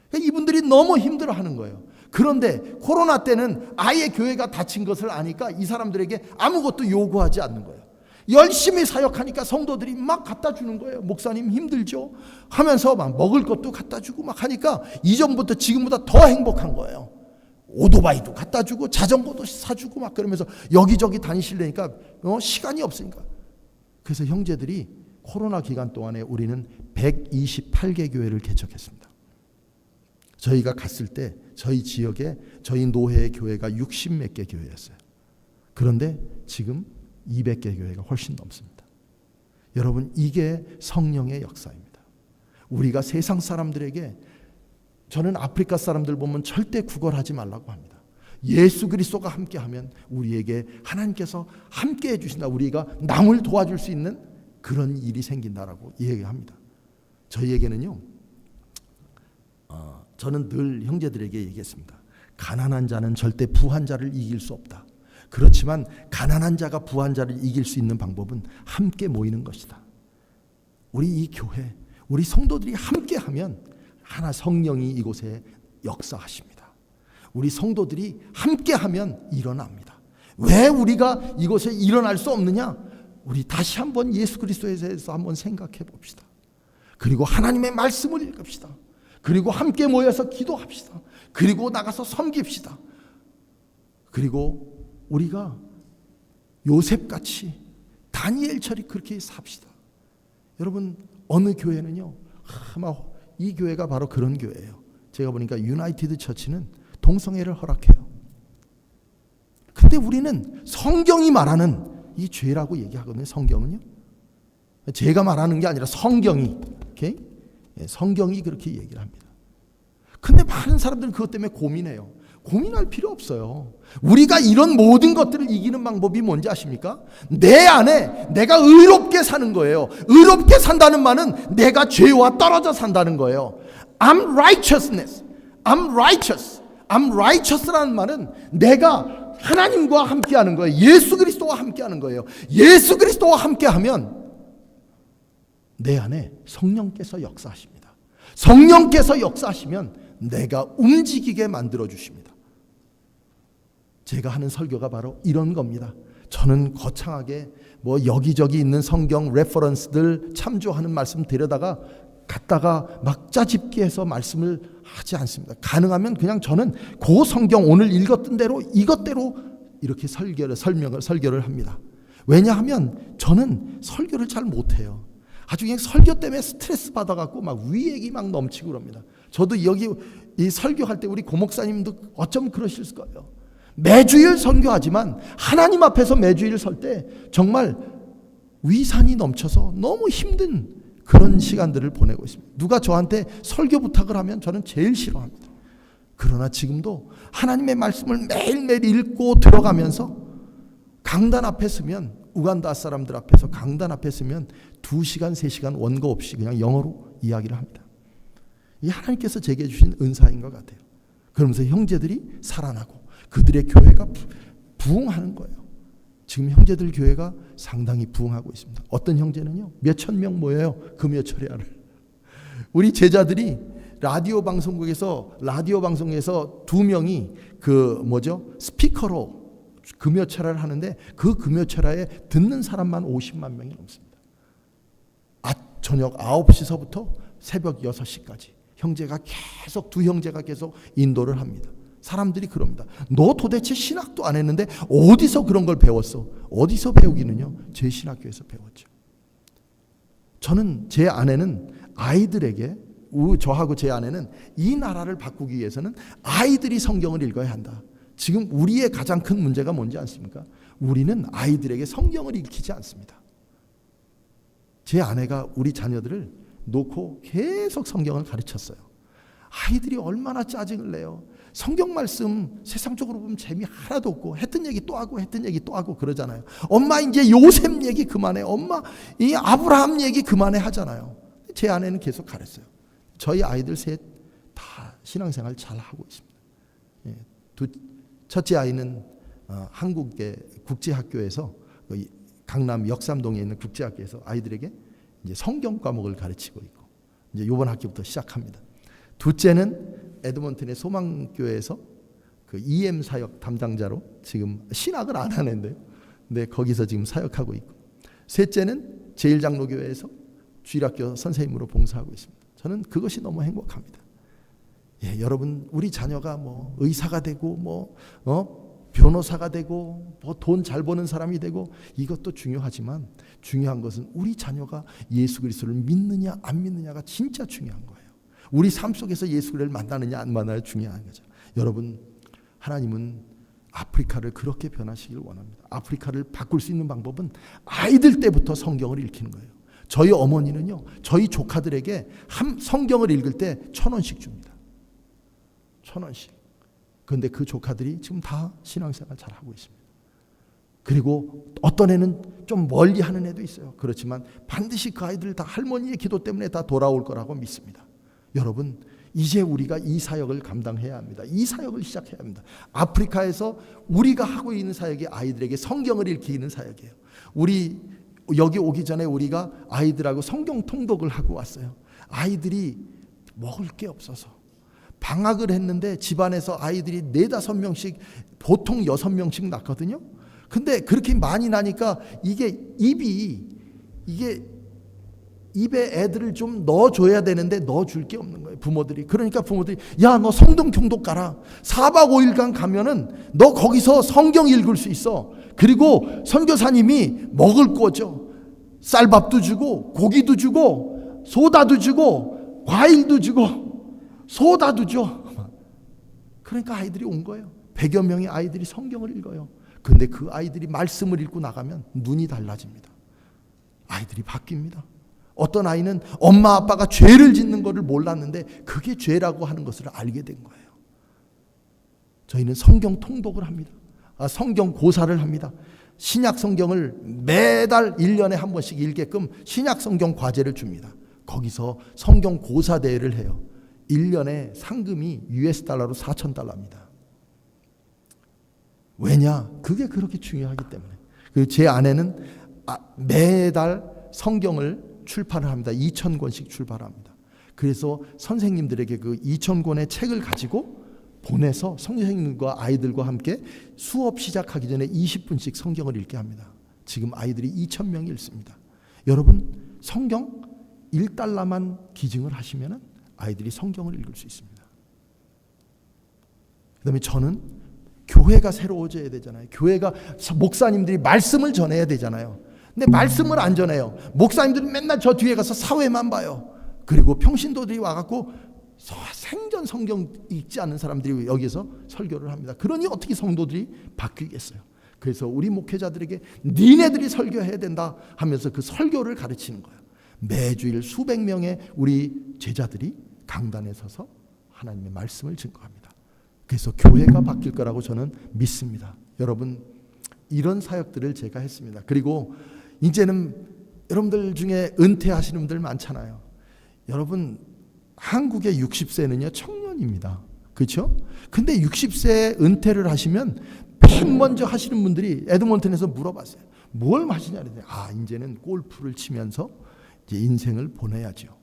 그러니까 이분들이 너무 힘들어하는 거예요. 그런데 코로나 때는 아예 교회가 닫힌 것을 아니까 이 사람들에게 아무것도 요구하지 않는 거예요. 열심히 사역하니까 성도들이 막 갖다 주는 거예요. 목사님 힘들죠? 하면서 막 먹을 것도 갖다 주고 막 하니까 이전부터 지금보다 더 행복한 거예요. 오토바이도 갖다 주고 자전거도 사주고 막 그러면서 여기저기 다니시려니까 시간이 없으니까. 그래서 형제들이 코로나 기간 동안에 우리는 128개 교회를 개척했습니다. 저희가 갔을 때 저희 지역에 저희 노회의 교회가 60몇 개 교회였어요. 그런데 지금 200개 교회가 훨씬 넘습니다. 여러분, 이게 성령의 역사입니다. 우리가 세상 사람들에게, 저는 아프리카 사람들 보면 절대 구걸하지 말라고 합니다. 예수 그리스도가 함께하면 우리에게 하나님께서 함께해 주신다. 우리가 남을 도와줄 수 있는 그런 일이 생긴다라고 얘기합니다. 저희에게는요, 저는 늘 형제들에게 얘기했습니다. 가난한 자는 절대 부한 자를 이길 수 없다. 그렇지만 가난한 자가 부한 자를 이길 수 있는 방법은 함께 모이는 것이다. 우리 이 교회, 우리 성도들이 함께하면 하나 성령이 이곳에 역사하십니다. 우리 성도들이 함께하면 일어납니다. 왜 우리가 이곳에 일어날 수 없느냐? 우리 다시 한번 예수 그리스도에 대해서 한번 생각해 봅시다. 그리고 하나님의 말씀을 읽읍시다. 그리고 함께 모여서 기도합시다. 그리고 나가서 섬깁시다. 그리고 우리가 요셉같이 다니엘처럼 그렇게 삽시다. 여러분, 어느 교회는요, 아마 이 교회가 바로 그런 교회예요. 제가 보니까 유나이티드 처치는 동성애를 허락해요. 근데 우리는 성경이 말하는 이 죄라고 얘기하거든요. 성경은요. 제가 말하는 게 아니라 성경이, 오케이? 성경이 그렇게 얘기를 합니다. 근데 많은 사람들은 그것 때문에 고민해요. 고민할 필요 없어요. 우리가 이런 모든 것들을 이기는 방법이 뭔지 아십니까? 내 안에 내가 의롭게 사는 거예요. 의롭게 산다는 말은 내가 죄와 떨어져 산다는 거예요. I'm righteousness. I'm righteous. I'm righteous라는 말은 내가 하나님과 함께하는 거예요. 예수 그리스도와 함께하는 거예요. 예수 그리스도와 함께하면 내 안에 성령께서 역사하십니다. 성령께서 역사하시면 내가 움직이게 만들어 주십니다. 제가 하는 설교가 바로 이런 겁니다. 저는 거창하게 뭐 여기저기 있는 성경 레퍼런스들 참조하는 말씀 데려다가 갖다가 막 짜집기해서 말씀을 하지 않습니다. 가능하면 그냥 저는 그 성경 오늘 읽었던 대로 이것대로 이렇게 설교를 합니다. 왜냐하면 저는 설교를 잘 못해요. 아주 그냥 설교 때문에 스트레스 받아갖고 막 위액이 막 넘치고 그럽니다. 저도 여기 이 설교할 때 우리 고목사님도 어쩜 그러실 거예요. 매주일 설교하지만 하나님 앞에서 매주일 설 때 정말 위산이 넘쳐서 너무 힘든 그런 시간들을 보내고 있습니다. 누가 저한테 설교 부탁을 하면 저는 제일 싫어합니다. 그러나 지금도 하나님의 말씀을 매일매일 읽고 들어가면서 강단 앞에 서면, 우간다 사람들 앞에서 강단 앞에 서면 2시간 3시간 원고 없이 그냥 영어로 이야기를 합니다. 이 하나님께서 제게 주신 은사인 것 같아요. 그러면서 형제들이 살아나고 그들의 교회가 부흥하는 거예요. 지금 형제들 교회가 상당히 부흥하고 있습니다. 어떤 형제는요, 몇천 명 모여요. 금요철에 하루. 우리 제자들이 라디오 방송에서 2명이 스피커로 금요철야를 하는데 그 금요철야에 듣는 사람만 50만 명이 넘습니다. 저녁 9시서부터 새벽 6시까지 형제가 계속, 두 형제가 계속 인도를 합니다. 사람들이 그럽니다. 너 도대체 신학도 안 했는데 어디서 그런 걸 배웠어? 어디서 배우기는요? 제 신학교에서 배웠죠. 저는 제 아내는 아이들에게, 저하고 제 아내는 이 나라를 바꾸기 위해서는 아이들이 성경을 읽어야 한다. 지금 우리의 가장 큰 문제가 뭔지 아십니까? 우리는 아이들에게 성경을 읽히지 않습니다. 제 아내가 우리 자녀들을 놓고 계속 성경을 가르쳤어요. 아이들이 얼마나 짜증을 내요. 성경 말씀 세상적으로 보면 재미 하나도 없고 했던 얘기 또 하고 했던 얘기 또 하고 그러잖아요. 엄마 이제 요셉 얘기 그만해. 엄마 이 아브라함 얘기 그만해 하잖아요. 제 아내는 계속 가르쳐요. 저희 아이들 셋 다 신앙생활 잘 하고 있습니다. 첫째 아이는 한국의 국제학교에서 강남 역삼동에 있는 국제학교에서 아이들에게 이제 성경 과목을 가르치고 있고 이제 이번 학기부터 시작합니다. 둘째는 에드먼튼의 소망교회에서 그 EM 사역 담당자로 지금 신학을 안 하는데요. 네, 거기서 지금 사역하고 있고, 셋째는 제일장로교회에서 주일학교 선생님으로 봉사하고 있습니다. 저는 그것이 너무 행복합니다. 예, 여러분 우리 자녀가 뭐 의사가 되고 변호사가 되고 돈 잘 버는 사람이 되고 이것도 중요하지만 중요한 것은 우리 자녀가 예수 그리스도를 믿느냐 안 믿느냐가 진짜 중요한 거예요. 우리 삶 속에서 예수 그리스도를 만나느냐 안 만나느냐 중요한 거죠. 여러분 하나님은 아프리카를 그렇게 변화시키길 원합니다. 아프리카를 바꿀 수 있는 방법은 아이들 때부터 성경을 읽히는 거예요. 저희 어머니는요, 저희 조카들에게 성경을 읽을 때 1,000원씩 줍니다. 1,000원씩. 그런데 그 조카들이 지금 다 신앙생활 잘 하고 있습니다. 그리고 어떤 애는 좀 멀리 하는 애도 있어요. 그렇지만 반드시 그 아이들 다 할머니의 기도 때문에 다 돌아올 거라고 믿습니다. 여러분 이제 우리가 이 사역을 감당해야 합니다. 이 사역을 시작해야 합니다. 아프리카에서 우리가 하고 있는 사역이 아이들에게 성경을 읽히는 사역이에요. 우리 여기 오기 전에 우리가 아이들하고 성경 통독을 하고 왔어요. 아이들이 먹을 게 없어서 방학을 했는데 집안에서 아이들이 4-5명씩 보통 6명씩 낳거든요. 근데 그렇게 많이 나니까 이게 입에 애들을 좀 넣어줘야 되는데 넣어줄 게 없는 거예요. 부모들이. 그러니까 부모들이 야 너 성경 통독 가라. 4박 5일간 가면은 너 거기서 성경 읽을 수 있어. 그리고 선교사님이 먹을 거죠. 쌀밥도 주고 고기도 주고 소다도 주고 과일도 주고 소다도 줘. 그러니까 아이들이 온 거예요. 100여 명의 아이들이 성경을 읽어요. 근데 그 아이들이 말씀을 읽고 나가면 눈이 달라집니다. 아이들이 바뀝니다. 어떤 아이는 엄마 아빠가 죄를 짓는 것을 몰랐는데 그게 죄라고 하는 것을 알게 된 거예요. 저희는 성경 통독을 합니다. 성경 고사를 합니다. 신약 성경을 매달 1년에 한 번씩 읽게끔 신약 성경 과제를 줍니다. 거기서 성경 고사 대회를 해요. 1년에 상금이 US 달러로 $4,000입니다. 왜냐? 그게 그렇게 중요하기 때문에. 그리고 제 아내는 매달 성경을 출판을 합니다. 2,000권씩 출판합니다. 그래서 선생님들에게 그 2,000권의 책을 가지고 보내서 선생님과 아이들과 함께 수업 시작하기 전에 20분씩 성경을 읽게 합니다. 지금 아이들이 2,000명이 읽습니다. 여러분, 성경 $1만 기증을 하시면 아이들이 성경을 읽을 수 있습니다. 그 다음에 저는 교회가 새로워져야 되잖아요. 교회가 목사님들이 말씀을 전해야 되잖아요. 근데 말씀을 안 전해요. 목사님들은 맨날 저 뒤에 가서 사회만 봐요. 그리고 평신도들이 와갖고 생전 성경 읽지 않는 사람들이 여기서 설교를 합니다. 그러니 어떻게 성도들이 바뀌겠어요? 그래서 우리 목회자들에게 니네들이 설교해야 된다 하면서 그 설교를 가르치는 거예요. 매주일 수백 명의 우리 제자들이 강단에 서서 하나님의 말씀을 증거합니다. 그래서 교회가 바뀔 거라고 저는 믿습니다. 여러분, 이런 사역들을 제가 했습니다. 그리고 이제는 여러분들 중에 은퇴하시는 분들 많잖아요. 여러분, 한국의 60세는요 청년입니다. 그렇죠? 근데 60세에 은퇴를 하시면 맨 먼저 하시는 분들이 에드먼튼에서 물어봤어요. 뭘 하시냐 그랬더니 이제는 골프를 치면서 이제 인생을 보내야죠.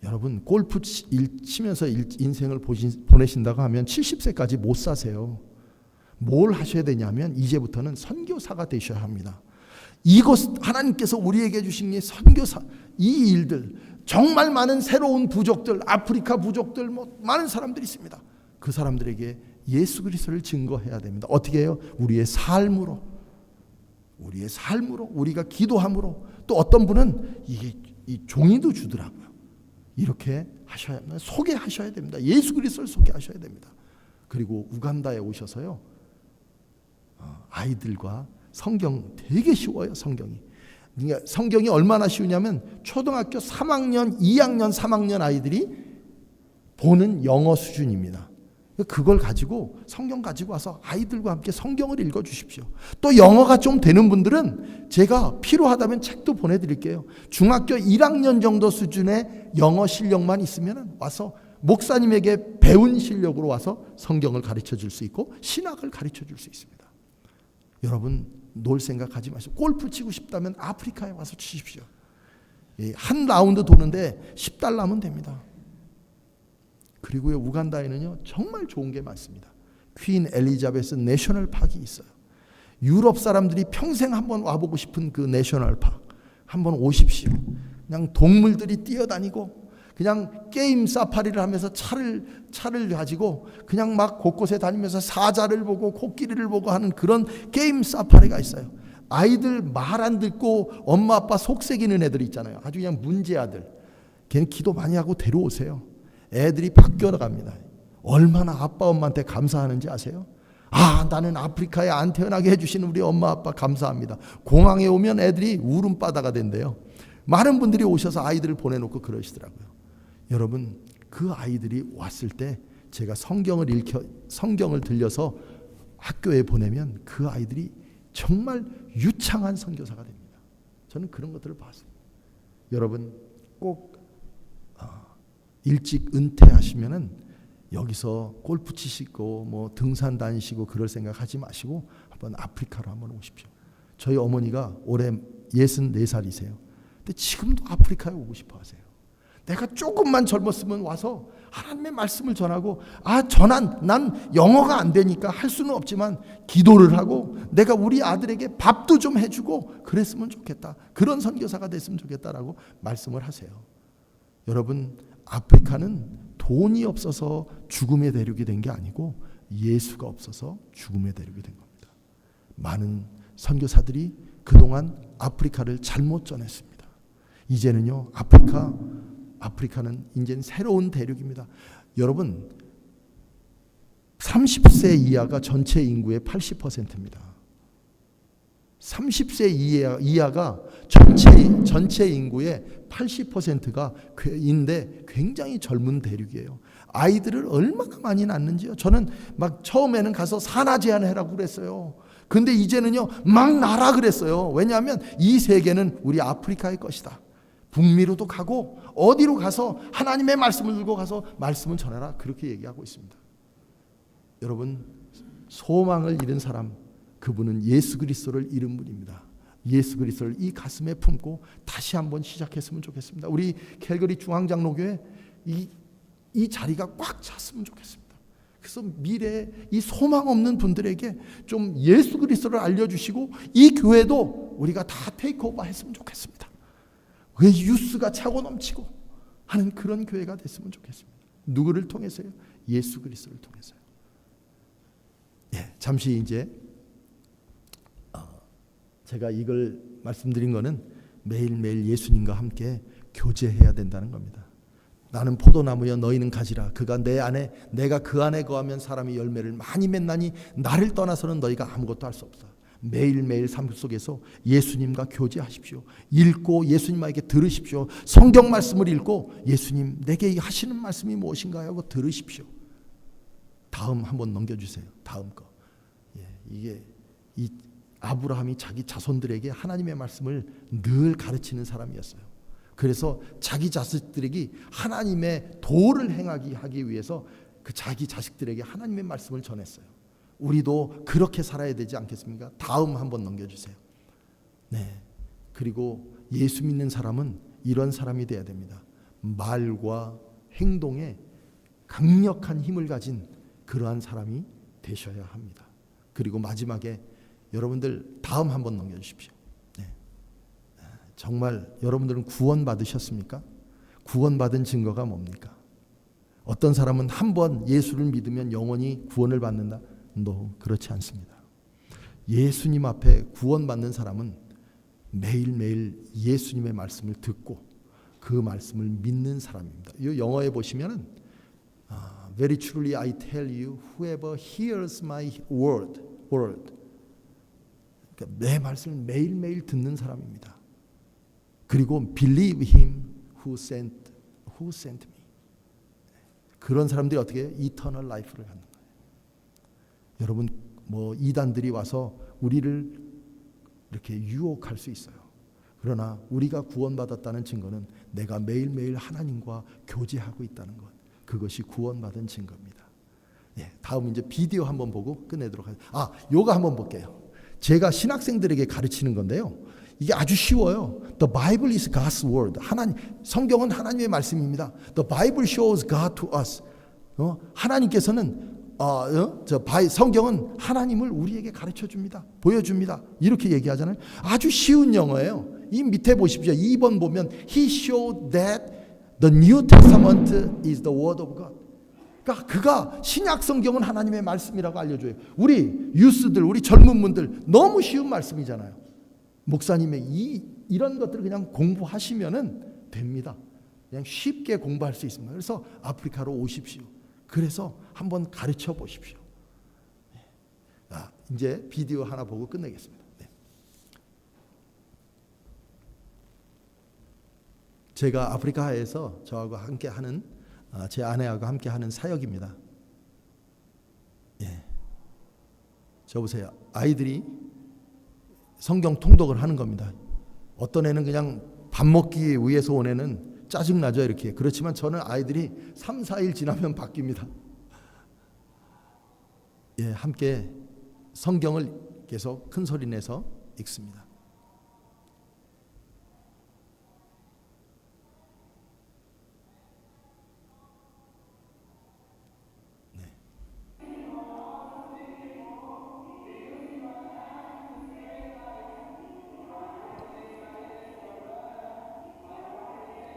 여러분, 골프 치면서 인생을 보내신다고 하면 70세까지 못 사세요. 뭘 하셔야 되냐면 이제부터는 선교사가 되셔야 합니다. 이곳 하나님께서 우리에게 주신 이 선교사, 이 일들, 정말 많은 새로운 부족들, 아프리카 부족들, 많은 사람들이 있습니다. 그 사람들에게 예수 그리스도를 증거해야 됩니다. 어떻게 해요? 우리의 삶으로, 우리가 기도함으로, 또 어떤 분은 이 종이도 주더라고요. 이렇게 소개하셔야 됩니다. 예수 그리스도를 소개하셔야 됩니다. 그리고 우간다에 오셔서요, 아이들과 성경 되게 쉬워요. 그러니까 성경이 얼마나 쉬우냐면 초등학교 3학년, 2학년, 3학년 아이들이 보는 영어 수준입니다. 그걸 가지고 성경 가지고 와서 아이들과 함께 성경을 읽어 주십시오. 또 영어가 좀 되는 분들은 제가 필요하다면 책도 보내드릴게요. 중학교 1학년 정도 수준의 영어 실력만 있으면 와서 목사님에게 배운 실력으로 와서 성경을 가르쳐 줄 수 있고 신학을 가르쳐 줄 수 있습니다. 여러분, 놀 생각하지 마시고 골프 치고 싶다면 아프리카에 와서 치십시오. 한 라운드 도는데 $10면 됩니다. 그리고요, 우간다에는요 정말 좋은 게 많습니다. 퀸 엘리자베스 내셔널 파크가 있어요. 유럽 사람들이 평생 한번 와보고 싶은 그 내셔널 파크 한번 오십시오. 그냥 동물들이 뛰어다니고 그냥 게임 사파리를 하면서 차를 가지고 그냥 막 곳곳에 다니면서 사자를 보고 코끼리를 보고 하는 그런 게임 사파리가 있어요. 아이들 말 안 듣고 엄마 아빠 속삭이는 애들 있잖아요. 아주 그냥 문제아들. 걔는 기도 많이 하고 데려오세요. 애들이 바뀌어갑니다. 얼마나 아빠 엄마한테 감사하는지 아세요? 나는 아프리카에 안 태어나게 해주신 우리 엄마 아빠 감사합니다. 공항에 오면 애들이 울음바다가 된대요. 많은 분들이 오셔서 아이들을 보내놓고 그러시더라고요. 여러분, 그 아이들이 왔을 때 제가 성경을 들려서 학교에 보내면 그 아이들이 정말 유창한 선교사가 됩니다. 저는 그런 것들을 봤습니다. 여러분, 꼭 일찍 은퇴하시면은 여기서 골프 치시고 등산 다니시고 그럴 생각하지 마시고 한번 아프리카로 한번 오십시오. 저희 어머니가 올해 64살이세요. 근데 지금도 아프리카에 오고 싶어 하세요. 내가 조금만 젊었으면 와서 하나님의 말씀을 전하고 난 영어가 안 되니까 할 수는 없지만 기도를 하고 내가 우리 아들에게 밥도 좀 해주고 그랬으면 좋겠다. 그런 선교사가 됐으면 좋겠다라고 말씀을 하세요. 여러분, 아프리카는 돈이 없어서 죽음의 대륙이 된 게 아니고 예수가 없어서 죽음의 대륙이 된 겁니다. 많은 선교사들이 그동안 아프리카를 잘못 전했습니다. 이제는요, 아프리카는 이제는 새로운 대륙입니다. 여러분, 30세 이하가 전체 인구의 80%입니다. 30세 이하가 전체 인구의 80%가 인데 굉장히 젊은 대륙이에요. 아이들을 얼마나 많이 낳는지요. 저는 막 처음에는 가서 산하 제한해라고 그랬어요. 근데 이제는요 막 나라 그랬어요. 왜냐하면 이 세계는 우리 아프리카의 것이다. 북미로도 가고 어디로 가서 하나님의 말씀을 들고 가서 말씀을 전해라, 그렇게 얘기하고 있습니다. 여러분, 소망을 잃은 사람, 그분은 예수 그리스도를 잃은 분입니다. 예수 그리스도를 이 가슴에 품고 다시 한번 시작했으면 좋겠습니다. 우리 캘거리 중앙장로교회 이 자리가 꽉 찼으면 좋겠습니다. 그래서 미래에 이 소망 없는 분들에게 좀 예수 그리스도를 알려주시고 이 교회도 우리가 다 테이크오버 했으면 좋겠습니다. 왜 유스가 차고 넘치고 하는 그런 교회가 됐으면 좋겠습니다. 누구를 통해서요? 예수 그리스도를 통해서요. 예, 잠시 이제 제가 이걸 말씀드린 거는 매일매일 예수님과 함께 교제해야 된다는 겁니다. 나는 포도나무여 너희는 가지라. 그가 내 안에 내가 그 안에 거하면 사람이 열매를 많이 맺나니 나를 떠나서는 너희가 아무것도 할 수 없다. 매일매일 삶 속에서 예수님과 교제하십시오. 읽고 예수님에게 들으십시오. 성경 말씀을 읽고 예수님 내게 하시는 말씀이 무엇인가 하고 들으십시오. 다음 한번 넘겨주세요. 다음 거. 예, 이게 이 아브라함이 자기 자손들에게 하나님의 말씀을 늘 가르치는 사람이었어요. 그래서 자기 자식들에게 하나님의 도를 행하기 하기 위해서 그 자기 자식들에게 하나님의 말씀을 전했어요. 우리도 그렇게 살아야 되지 않겠습니까? 다음 한번 넘겨주세요. 네. 그리고 예수 믿는 사람은 이런 사람이 돼야 됩니다. 말과 행동에 강력한 힘을 가진 그러한 사람이 되셔야 합니다. 그리고 마지막에 여러분들 다음 한번 넘겨주십시오. 네. 정말 여러분들은 구원 받으셨습니까? 구원 받은 증거가 뭡니까? 어떤 사람은 한번 예수를 믿으면 영원히 구원을 받는다. 그렇지 않습니다. 예수님 앞에 구원받는 사람은 매일매일 예수님의 말씀을 듣고 그 말씀을 믿는 사람입니다. 이 영어에 보시면은 Very truly I tell you, whoever hears my word, 그러니까 내 말씀을 매일매일 듣는 사람입니다. 그리고 believe him who sent me. 그런 사람들이 어떻게 해요? eternal life를 갖는 거예요. 여러분, 뭐 이단들이 와서 우리를 이렇게 유혹할 수 있어요. 그러나 우리가 구원받았다는 증거는 내가 매일매일 하나님과 교제하고 있다는 것, 그것이 구원받은 증거입니다. 예, 다음 이제 비디오 한번 보고 끝내도록 하겠습니다. 요거 한번 볼게요. 제가 신학생들에게 가르치는 건데요. 이게 아주 쉬워요. The Bible is God's word. 성경은 하나님의 말씀입니다. The Bible shows God to us. 하나님께서는 성경은 하나님을 우리에게 가르쳐 줍니다. 보여줍니다. 이렇게 얘기하잖아요. 아주 쉬운 영어예요. 이 밑에 보십시오. 2번 보면 He showed that the New Testament is the word of God. 그러니까 그가 신약 성경은 하나님의 말씀이라고 알려줘요. 우리 유스들, 우리 젊은 분들 너무 쉬운 말씀이잖아요. 목사님의 이런 것들을 그냥 공부하시면은 됩니다. 그냥 쉽게 공부할 수 있습니다. 그래서 아프리카로 오십시오. 그래서 한번 가르쳐 보십시오. 이제 비디오 하나 보고 끝내겠습니다. 네. 제가 아프리카에서 저하고 함께 하는 제 아내하고 함께 하는 사역입니다. 예. 저 보세요. 아이들이 성경 통독을 하는 겁니다. 어떤 애는 그냥 밥 먹기 위해서 온 애는 짜증나죠, 이렇게. 그렇지만 저는 아이들이 3, 4일 지나면 바뀝니다. 예, 함께 성경을 계속 큰 소리 내서 읽습니다. 네.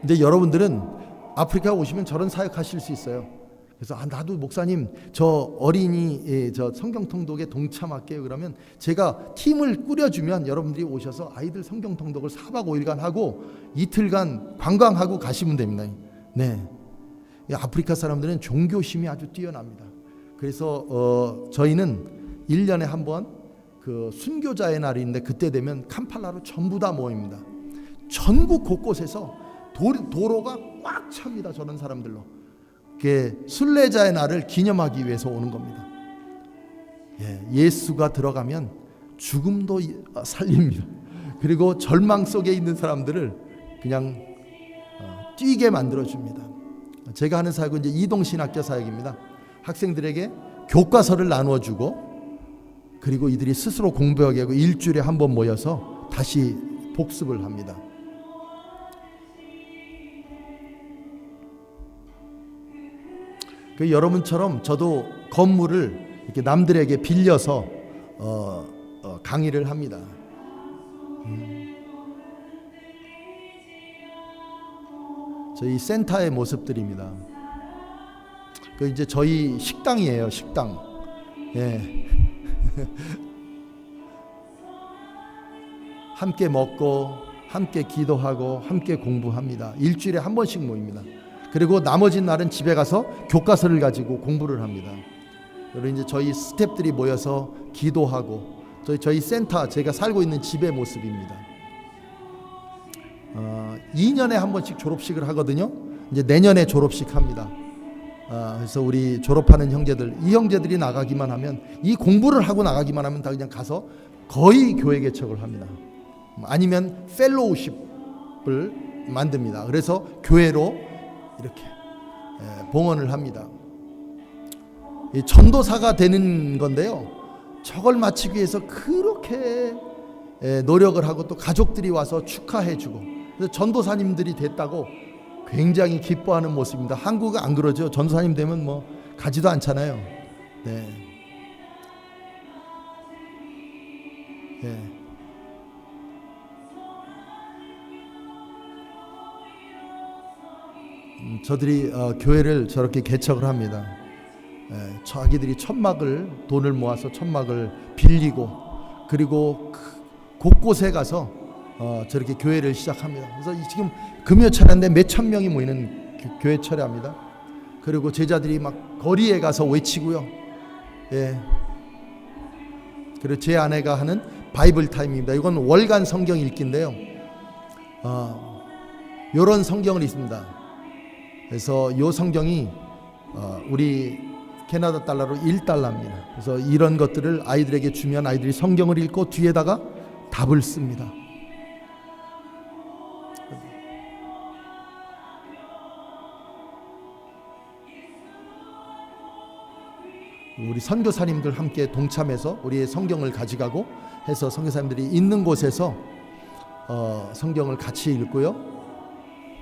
근데 여러분들은 아프리카 오시면 저런 사역하실 수 있어요. 그래서 나도 목사님 저 어린이 저 성경 통독에 동참할게요. 그러면 제가 팀을 꾸려주면 여러분들이 오셔서 아이들 성경 통독을 4박 5일간 하고 이틀간 관광하고 가시면 됩니다. 네, 아프리카 사람들은 종교심이 아주 뛰어납니다. 그래서 저희는 1년에 한 번 그 순교자의 날인데 그때 되면 캄팔라로 전부 다 모입니다. 전국 곳곳에서 도로가 꽉 찹니다. 저런 사람들로. 그게 순례자의 날을 기념하기 위해서 오는 겁니다. 예수가 들어가면 죽음도 살립니다. 그리고 절망 속에 있는 사람들을 그냥 뛰게 만들어줍니다. 제가 하는 사역은 이제 이동신학교 사역입니다. 학생들에게 교과서를 나누어주고 그리고 이들이 스스로 공부하게 하고 일주일에 한 번 모여서 다시 복습을 합니다. 그 여러분처럼 저도 건물을 이렇게 남들에게 빌려서 강의를 합니다. 저희 센터의 모습들입니다. 그 이제 저희 식당이에요. 식당. 예. 함께 먹고 함께 기도하고 함께 공부합니다. 일주일에 한 번씩 모입니다. 그리고 나머지 날은 집에 가서 교과서를 가지고 공부를 합니다. 그리고 이제 저희 스태프들이 모여서 기도하고 저희 센터 제가 살고 있는 집의 모습입니다. 2년에 한 번씩 졸업식을 하거든요. 이제 내년에 졸업식 합니다. 그래서 우리 졸업하는 형제들, 이 형제들이 나가기만 하면, 이 공부를 하고 나가기만 하면 다 그냥 가서 거의 교회 개척을 합니다. 아니면 펠로우십을 만듭니다. 그래서 교회로 이렇게 봉헌을 합니다. 이 전도사가 되는 건데요. 저걸 마치기 위해서 그렇게 노력을 하고 또 가족들이 와서 축하해주고, 그래서 전도사님들이 됐다고 굉장히 기뻐하는 모습입니다. 한국은 안 그러죠. 전도사님 되면 뭐 가지도 않잖아요. 네. 네. 저들이 교회를 저렇게 개척을 합니다. 자기들이 돈을 모아서 천막을 빌리고, 그리고 곳곳에 가서 저렇게 교회를 시작합니다. 그래서 지금 금요 철야인데 몇천 명이 모이는 교회 철야입니다. 그리고 제자들이 막 거리에 가서 외치고요. 예. 그리고 제 아내가 하는 바이블 타임입니다. 이건 월간 성경 읽기인데요. 이런 성경을 읽습니다. 그래서 이 성경이 우리 캐나다 달러로 1달러입니다. 그래서 이런 것들을 아이들에게 주면 아이들이 성경을 읽고 뒤에다가 답을 씁니다. 우리 선교사님들 함께 동참해서 우리의 성경을 가져가고 해서 선교사님들이 있는 곳에서 성경을 같이 읽고요.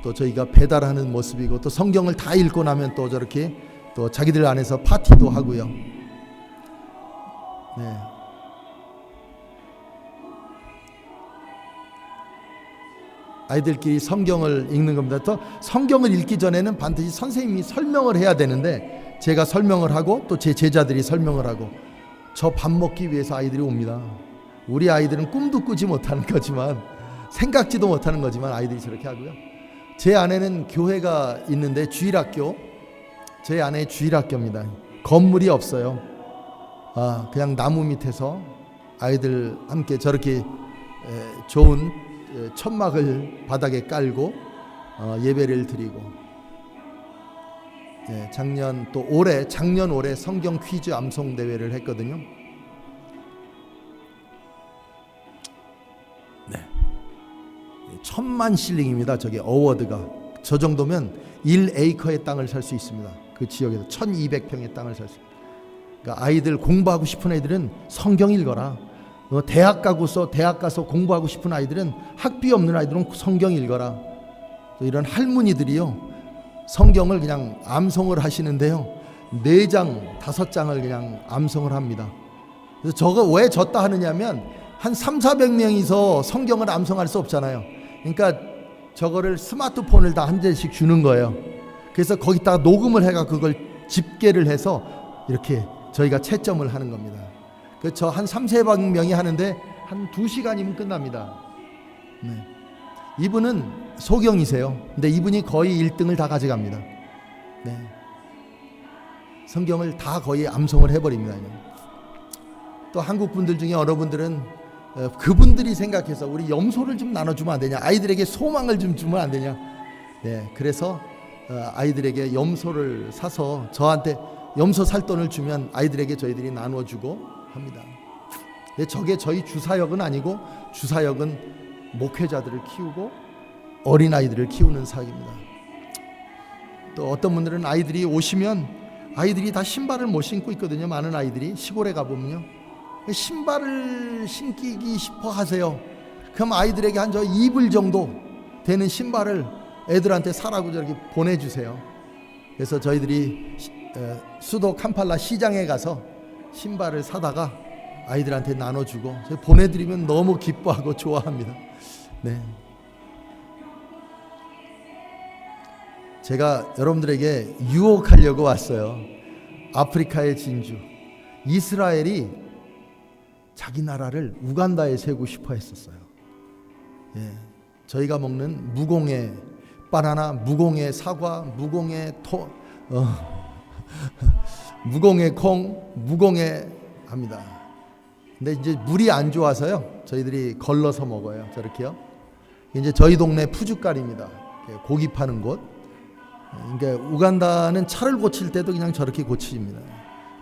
또 저희가 배달하는 모습이고, 또 성경을 다 읽고 나면 또 저렇게 또 자기들 안에서 파티도 하고요. 네. 아이들끼리 성경을 읽는 겁니다. 또 성경을 읽기 전에는 반드시 선생님이 설명을 해야 되는데, 제가 설명을 하고 또 제 제자들이 설명을 하고, 저 밥 먹기 위해서 아이들이 옵니다. 우리 아이들은 꿈도 꾸지 못하는 거지만, 생각지도 못하는 거지만 아이들이 저렇게 하고요. 제 안에는 교회가 있는데 주일학교, 제 안에 주일학교입니다. 건물이 없어요. 그냥 나무 밑에서 아이들 함께 저렇게 좋은 천막을 바닥에 깔고 예배를 드리고, 작년 올해 성경 퀴즈 암송 대회를 했거든요. 네. 1000만 실링입니다. 저게 어워드가. 저 정도면 1에이커의 땅을 살 수 있습니다. 그 지역에서 1200평의 땅을 살 수 있습니다. 그러니까 아이들 공부하고 싶은 애들은 성경 읽어라. 대학 가서 공부하고 싶은 아이들은, 학비 없는 아이들은 성경 읽어라. 이런 할머니들이요, 성경을 그냥 암송을 하시는데요, 4장 5장을 그냥 암송을 합니다. 그래서 저거 왜 졌다 하느냐면, 한 300-400명이서 성경을 암송할 수 없잖아요. 그러니까 저거를 스마트폰을 다 한 대씩 주는 거예요. 그래서 거기다가 녹음을 해가 그걸 집계를 해서 이렇게 저희가 채점을 하는 겁니다. 그래서 한 300-400명이 하는데 한 2시간이면 끝납니다. 네. 이분은 소경이세요. 근데 이분이 거의 1등을 다 가져갑니다. 네. 성경을 다 거의 암송을 해버립니다. 또 한국 분들 중에 어느 분들은 그분들이 생각해서 우리 염소를 좀 나눠주면 안 되냐, 아이들에게 소망을 좀 주면 안 되냐. 네, 그래서 아이들에게 염소를 사서 저한테 염소 살 돈을 주면 아이들에게 저희들이 나눠주고 합니다. 근데 저게 저희 주사역은 아니고, 주사역은 목회자들을 키우고 어린아이들을 키우는 사역입니다. 또 어떤 분들은 아이들이 오시면 아이들이 다 신발을 못 신고 있거든요. 많은 아이들이 시골에 가보면요, 신발을 신기기 싶어 하세요. 그럼 아이들에게 한 저 2불 정도 되는 신발을 애들한테 사라고 저렇게 보내주세요. 그래서 저희들이 수도 캄팔라 시장에 가서 신발을 사다가 아이들한테 나눠주고 보내드리면 너무 기뻐하고 좋아합니다. 네. 제가 여러분들에게 유혹하려고 왔어요. 아프리카의 진주 이스라엘이 자기 나라를 우간다에 세우고 싶어 했었어요. 예, 저희가 먹는 무공의 바나나, 무공의 사과, 무공의 무공의 콩, 무공의 합니다. 근데 이제 물이 안 좋아서요, 저희들이 걸러서 먹어요. 저렇게요. 이제 저희 동네 푸주깔입니다. 고기 파는 곳. 그러니까 우간다는 차를 고칠 때도 그냥 저렇게 고칩니다.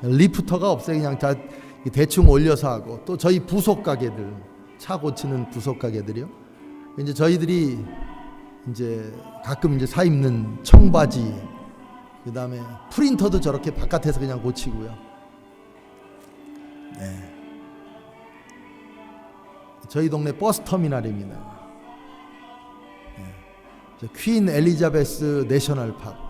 리프터가 없어요. 그냥 다 대충 올려서 하고, 또 저희 부속 가게들, 차 고치는 부속 가게들이요. 이제 저희들이 이제 가끔 이제 사 입는 청바지, 그 다음에 프린터도 저렇게 바깥에서 그냥 고치고요. 네. 저희 동네 버스 터미널입니다. 네. 퀸 엘리자베스 내셔널 파크.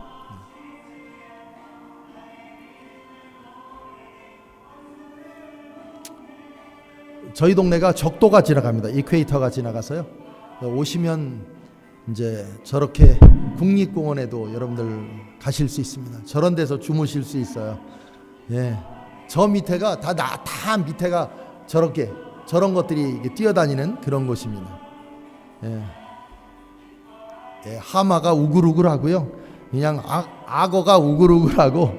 저희 동네가 적도가 지나갑니다. 이퀘이터가 지나가서요. 오시면 이제 저렇게 국립공원에도 여러분들 가실 수 있습니다. 저런 데서 주무실 수 있어요. 예, 저 밑에가 다 밑에가 저렇게 저런 것들이 뛰어다니는 그런 곳입니다. 예, 예, 하마가 우글우글하고요. 그냥 악어가 우글우글하고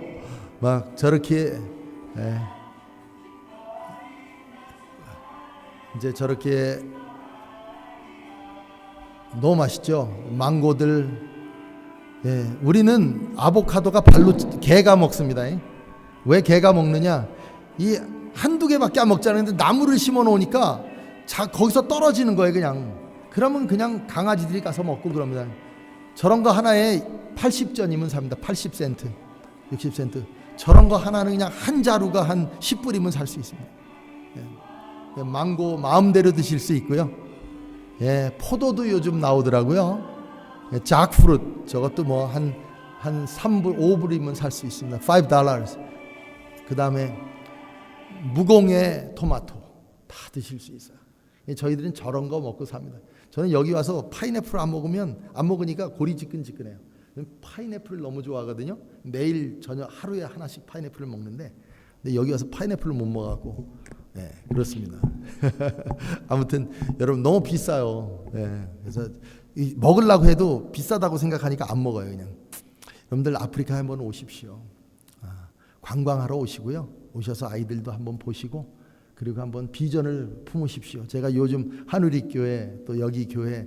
막 저렇게. 예. 이제 저렇게 너무 맛있죠. 망고들. 예, 우리는 아보카도가 발로 개가 먹습니다. 왜 개가 먹느냐? 이 한두 개밖에 안 먹잖아요. 근데 나무를 심어 놓으니까 거기서 떨어지는 거예요, 그냥. 그러면 그냥 강아지들이 가서 먹고 그럽니다. 저런 거 하나에 80전이면 삽니다. 80센트, 60센트. 저런 거 하나는 그냥 한 자루가 한 10불이면 살 수 있습니다. 예. 망고 마음대로 드실 수 있고요. 예, 포도도 요즘 나오더라고요. 예, 잭프루트 저것도 뭐 한 3불, 5불이면 살 수 있습니다. $5. 그 다음에 무공의 토마토 다 드실 수 있어요. 예, 저희들은 저런 거 먹고 삽니다. 저는 여기 와서 파인애플 안 먹으니까 골이 지끈지끈해요. 파인애플을 너무 좋아하거든요. 매일 저녁 하루에 하나씩 파인애플을 먹는데, 근데 여기 와서 파인애플을 못 먹어갖고. 네, 그렇습니다. 아무튼 여러분 너무 비싸요. 네, 그래서 먹으려고 해도 비싸다고 생각하니까 안 먹어요. 그냥 여러분들 아프리카에 한번 오십시오. 관광하러 오시고요. 오셔서 아이들도 한번 보시고, 그리고 한번 비전을 품으십시오. 제가 요즘 한우리교회, 또 여기 교회,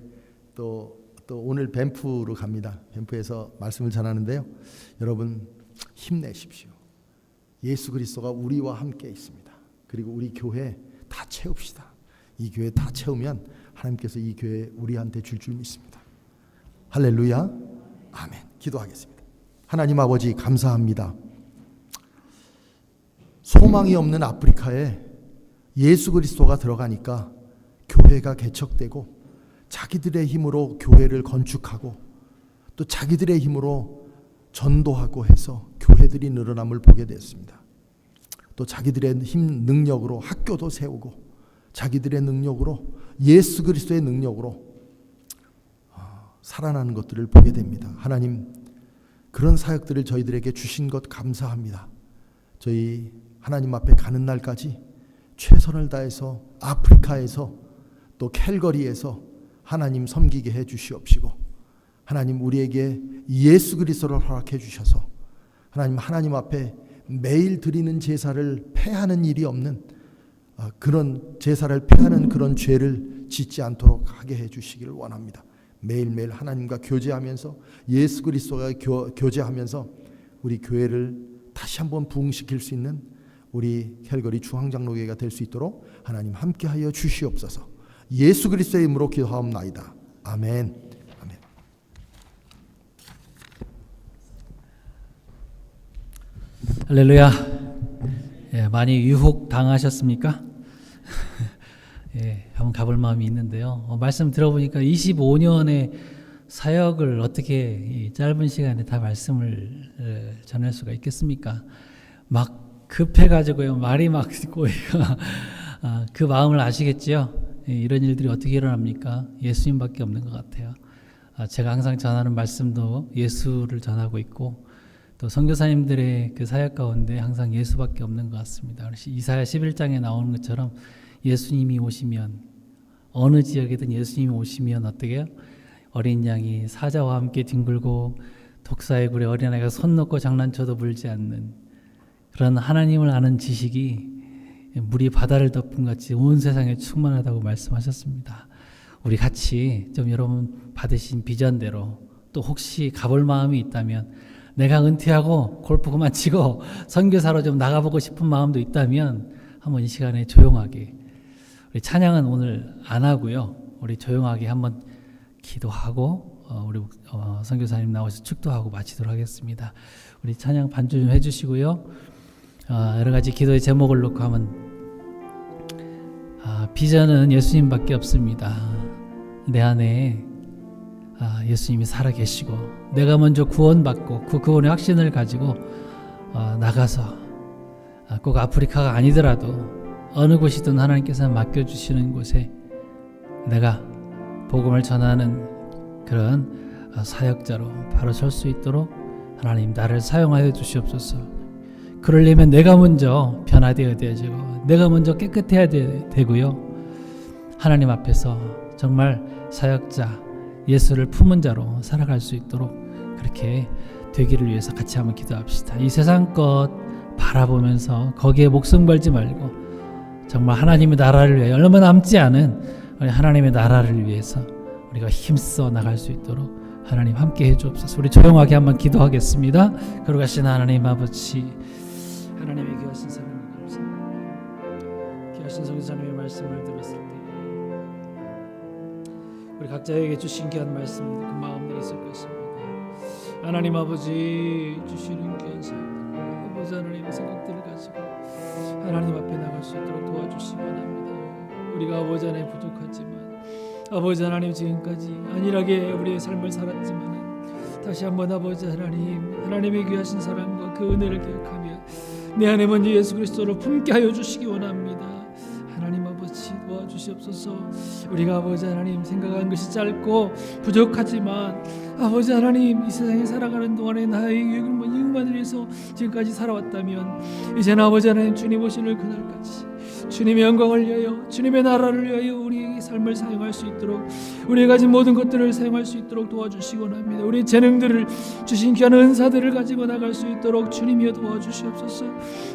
또 오늘 밴프로 갑니다. 밴프에서 말씀을 전하는데요. 여러분 힘내십시오. 예수 그리스도가 우리와 함께 있습니다. 그리고 우리 교회 다 채웁시다. 이 교회 다 채우면 하나님께서 이 교회 우리한테 줄 믿습니다. 할렐루야. 아멘. 기도하겠습니다. 하나님 아버지 감사합니다. 소망이 없는 아프리카에 예수 그리스도가 들어가니까 교회가 개척되고, 자기들의 힘으로 교회를 건축하고, 또 자기들의 힘으로 전도하고 해서 교회들이 늘어남을 보게 되었습니다. 또 자기들의 힘 능력으로 학교도 세우고, 자기들의 능력으로, 예수 그리스도의 능력으로 살아나는 것들을 보게 됩니다. 하나님, 그런 사역들을 저희들에게 주신 것 감사합니다. 저희 하나님 앞에 가는 날까지 최선을 다해서 아프리카에서 또 캘거리에서 하나님 섬기게 해 주시옵시고, 하나님 우리에게 예수 그리스도를 허락해 주셔서 하나님 앞에 매일 드리는 제사를 패하는 일이 없는 그런 제사를 폐하는 그런 죄를 짓지 않도록 하게 해주시기를 원합니다. 매일매일 하나님과 교제하면서 예수 그리스도가 교제하면서 우리 교회를 다시 한번 부흥시킬 수 있는 우리 캘거리 중앙장로교회가 될 수 있도록 하나님 함께하여 주시옵소서. 예수 그리스도의 이름으로 기도하옵나이다. 아멘. 아멘. 할렐루야. 예, 많이 유혹 당하셨습니까? 예, 한번 가볼 마음이 있는데요. 말씀 들어보니까 25년의 사역을 어떻게 이 짧은 시간에 다 말씀을 전할 수가 있겠습니까? 막 급해가지고요. 말이 막 꼬이가 그 마음을 아시겠지요? 예, 이런 일들이 어떻게 일어납니까? 예수님밖에 없는 것 같아요. 제가 항상 전하는 말씀도 예수를 전하고 있고 또 선교사님들의 그 사역 가운데 항상 예수밖에 없는 것 같습니다. 이사야 11장에 나오는 것처럼 예수님이 오시면 어느 지역이든 예수님이 오시면 어떻게 해요? 어린 양이 사자와 함께 뒹굴고 독사의 굴에 어린아이가 손 놓고 장난쳐도 물지 않는 그런 하나님을 아는 지식이 물이 바다를 덮은 같이 온 세상에 충만하다고 말씀하셨습니다. 우리 같이 좀 여러분 받으신 비전대로 또 혹시 가볼 마음이 있다면 내가 은퇴하고 골프 그만 치고 선교사로 좀 나가보고 싶은 마음도 있다면 한번 이 시간에 조용하게 우리 찬양은 오늘 안 하고요. 우리 조용하게 한번 기도하고 우리 선교사님 나오셔서 축도하고 마치도록 하겠습니다. 우리 찬양 반주 좀 해주시고요. 여러 가지 기도의 제목을 놓고 하면 비전은 예수님밖에 없습니다. 내 안에 예수님이 살아계시고 내가 먼저 구원받고 그 구원의 확신을 가지고 나가서 꼭 아프리카가 아니더라도 어느 곳이든 하나님께서 맡겨주시는 곳에 내가 복음을 전하는 그런 사역자로 바로 설 수 있도록 하나님 나를 사용하여 주시옵소서. 그러려면 내가 먼저 변화되어야 되고 내가 먼저 깨끗해야 되고요. 하나님 앞에서 정말 사역자 예수를 품은 자로 살아갈 수 있도록 그렇게 되기를 위해서 같이 한번 기도합시다. 이 세상 것 바라보면서 거기에 목숨 걸지 말고 정말 하나님의 나라를 위해 얼마 남지 않은 우리 하나님의 나라를 위해서 우리가 힘써 나갈 수 있도록 하나님 함께 해주옵소서. 우리 조용하게 한번 기도하겠습니다. 거룩하신 하나님 아버지, 하나님의 귀하신 사랑을 감사합니다. 귀하신 성도님의 말씀을 들었을 때 우리 각자에게 주신 귀한 말씀 그 마음들이 있을 것입니다. 하나님 아버지 주시는 귀한 사람들 아버지 하나님의 생각들을 가지고 하나님 앞에 나갈 수 있도록 도와주시기 원합니다. 우리가 아버지 안에 부족하지만 아버지 하나님 지금까지 안일하게 우리의 삶을 살았지만 다시 한번 아버지 하나님의 귀하신 사랑과 그 은혜를 기억하며 내 안에 먼저 예수 그리스도를 품게 하여 주시기 원합니다. 하나님 아버지 도와주시옵소서. 우리가 아버지 하나님 생각한 것이 짧고 부족하지만 아버지 하나님 이 세상에 살아가는 동안에 나의 이익만 위해서 지금까지 살아왔다면 이제는 아버지 하나님 주님 오시는 그날까지 주님의 영광을 위하여 주님의 나라를 위하여 우리의 삶을 사용할 수 있도록 우리가 가진 모든 것들을 사용할 수 있도록 도와주시기 원합니다. 우리의 재능들을 주신 귀한 은사들을 가지고 나갈 수 있도록 주님이여 도와주시옵소서.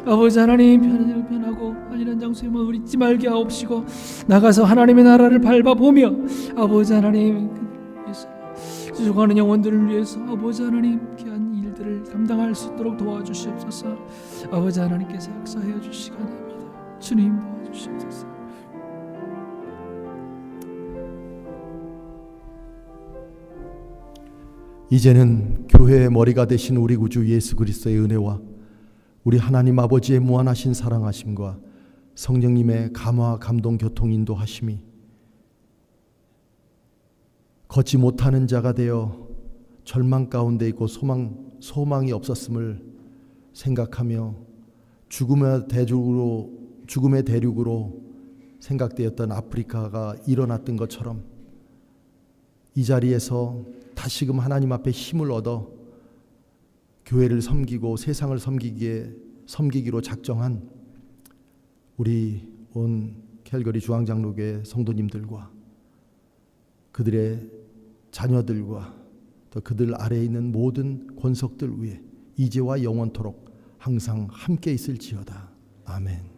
아버지 하나님 편하고 안일한 장소에만 우리 잊지 말게 하옵시고 나가서 하나님의 나라를 밟아보며 아버지 하나님 죽어가는 영혼들을 위해서 아버지 하나님 귀한 일들을 감당할 수 있도록 도와주시옵소서. 아버지 하나님께서 역사하여 주시기 원합니다. 주님 도와주시옵소서. 이제는 교회의 머리가 되신 우리 구주 예수 그리스도의 은혜와 우리 하나님 아버지의 무한하신 사랑하심과 성령님의 감화 감동 교통 인도하심이 걷지 못하는 자가 되어 절망 가운데 있고 소망이 없었음을 생각하며 죽음의 대륙으로 생각되었던 아프리카가 일어났던 것처럼 이 자리에서 다시금 하나님 앞에 힘을 얻어 교회를 섬기고 세상을 섬기기로 작정한 우리 온 캘거리 중앙장로교회 성도님들과 그들의 자녀들과 또 그들 아래에 있는 모든 권속들 위에 이제와 영원토록 항상 함께 있을지어다. 아멘.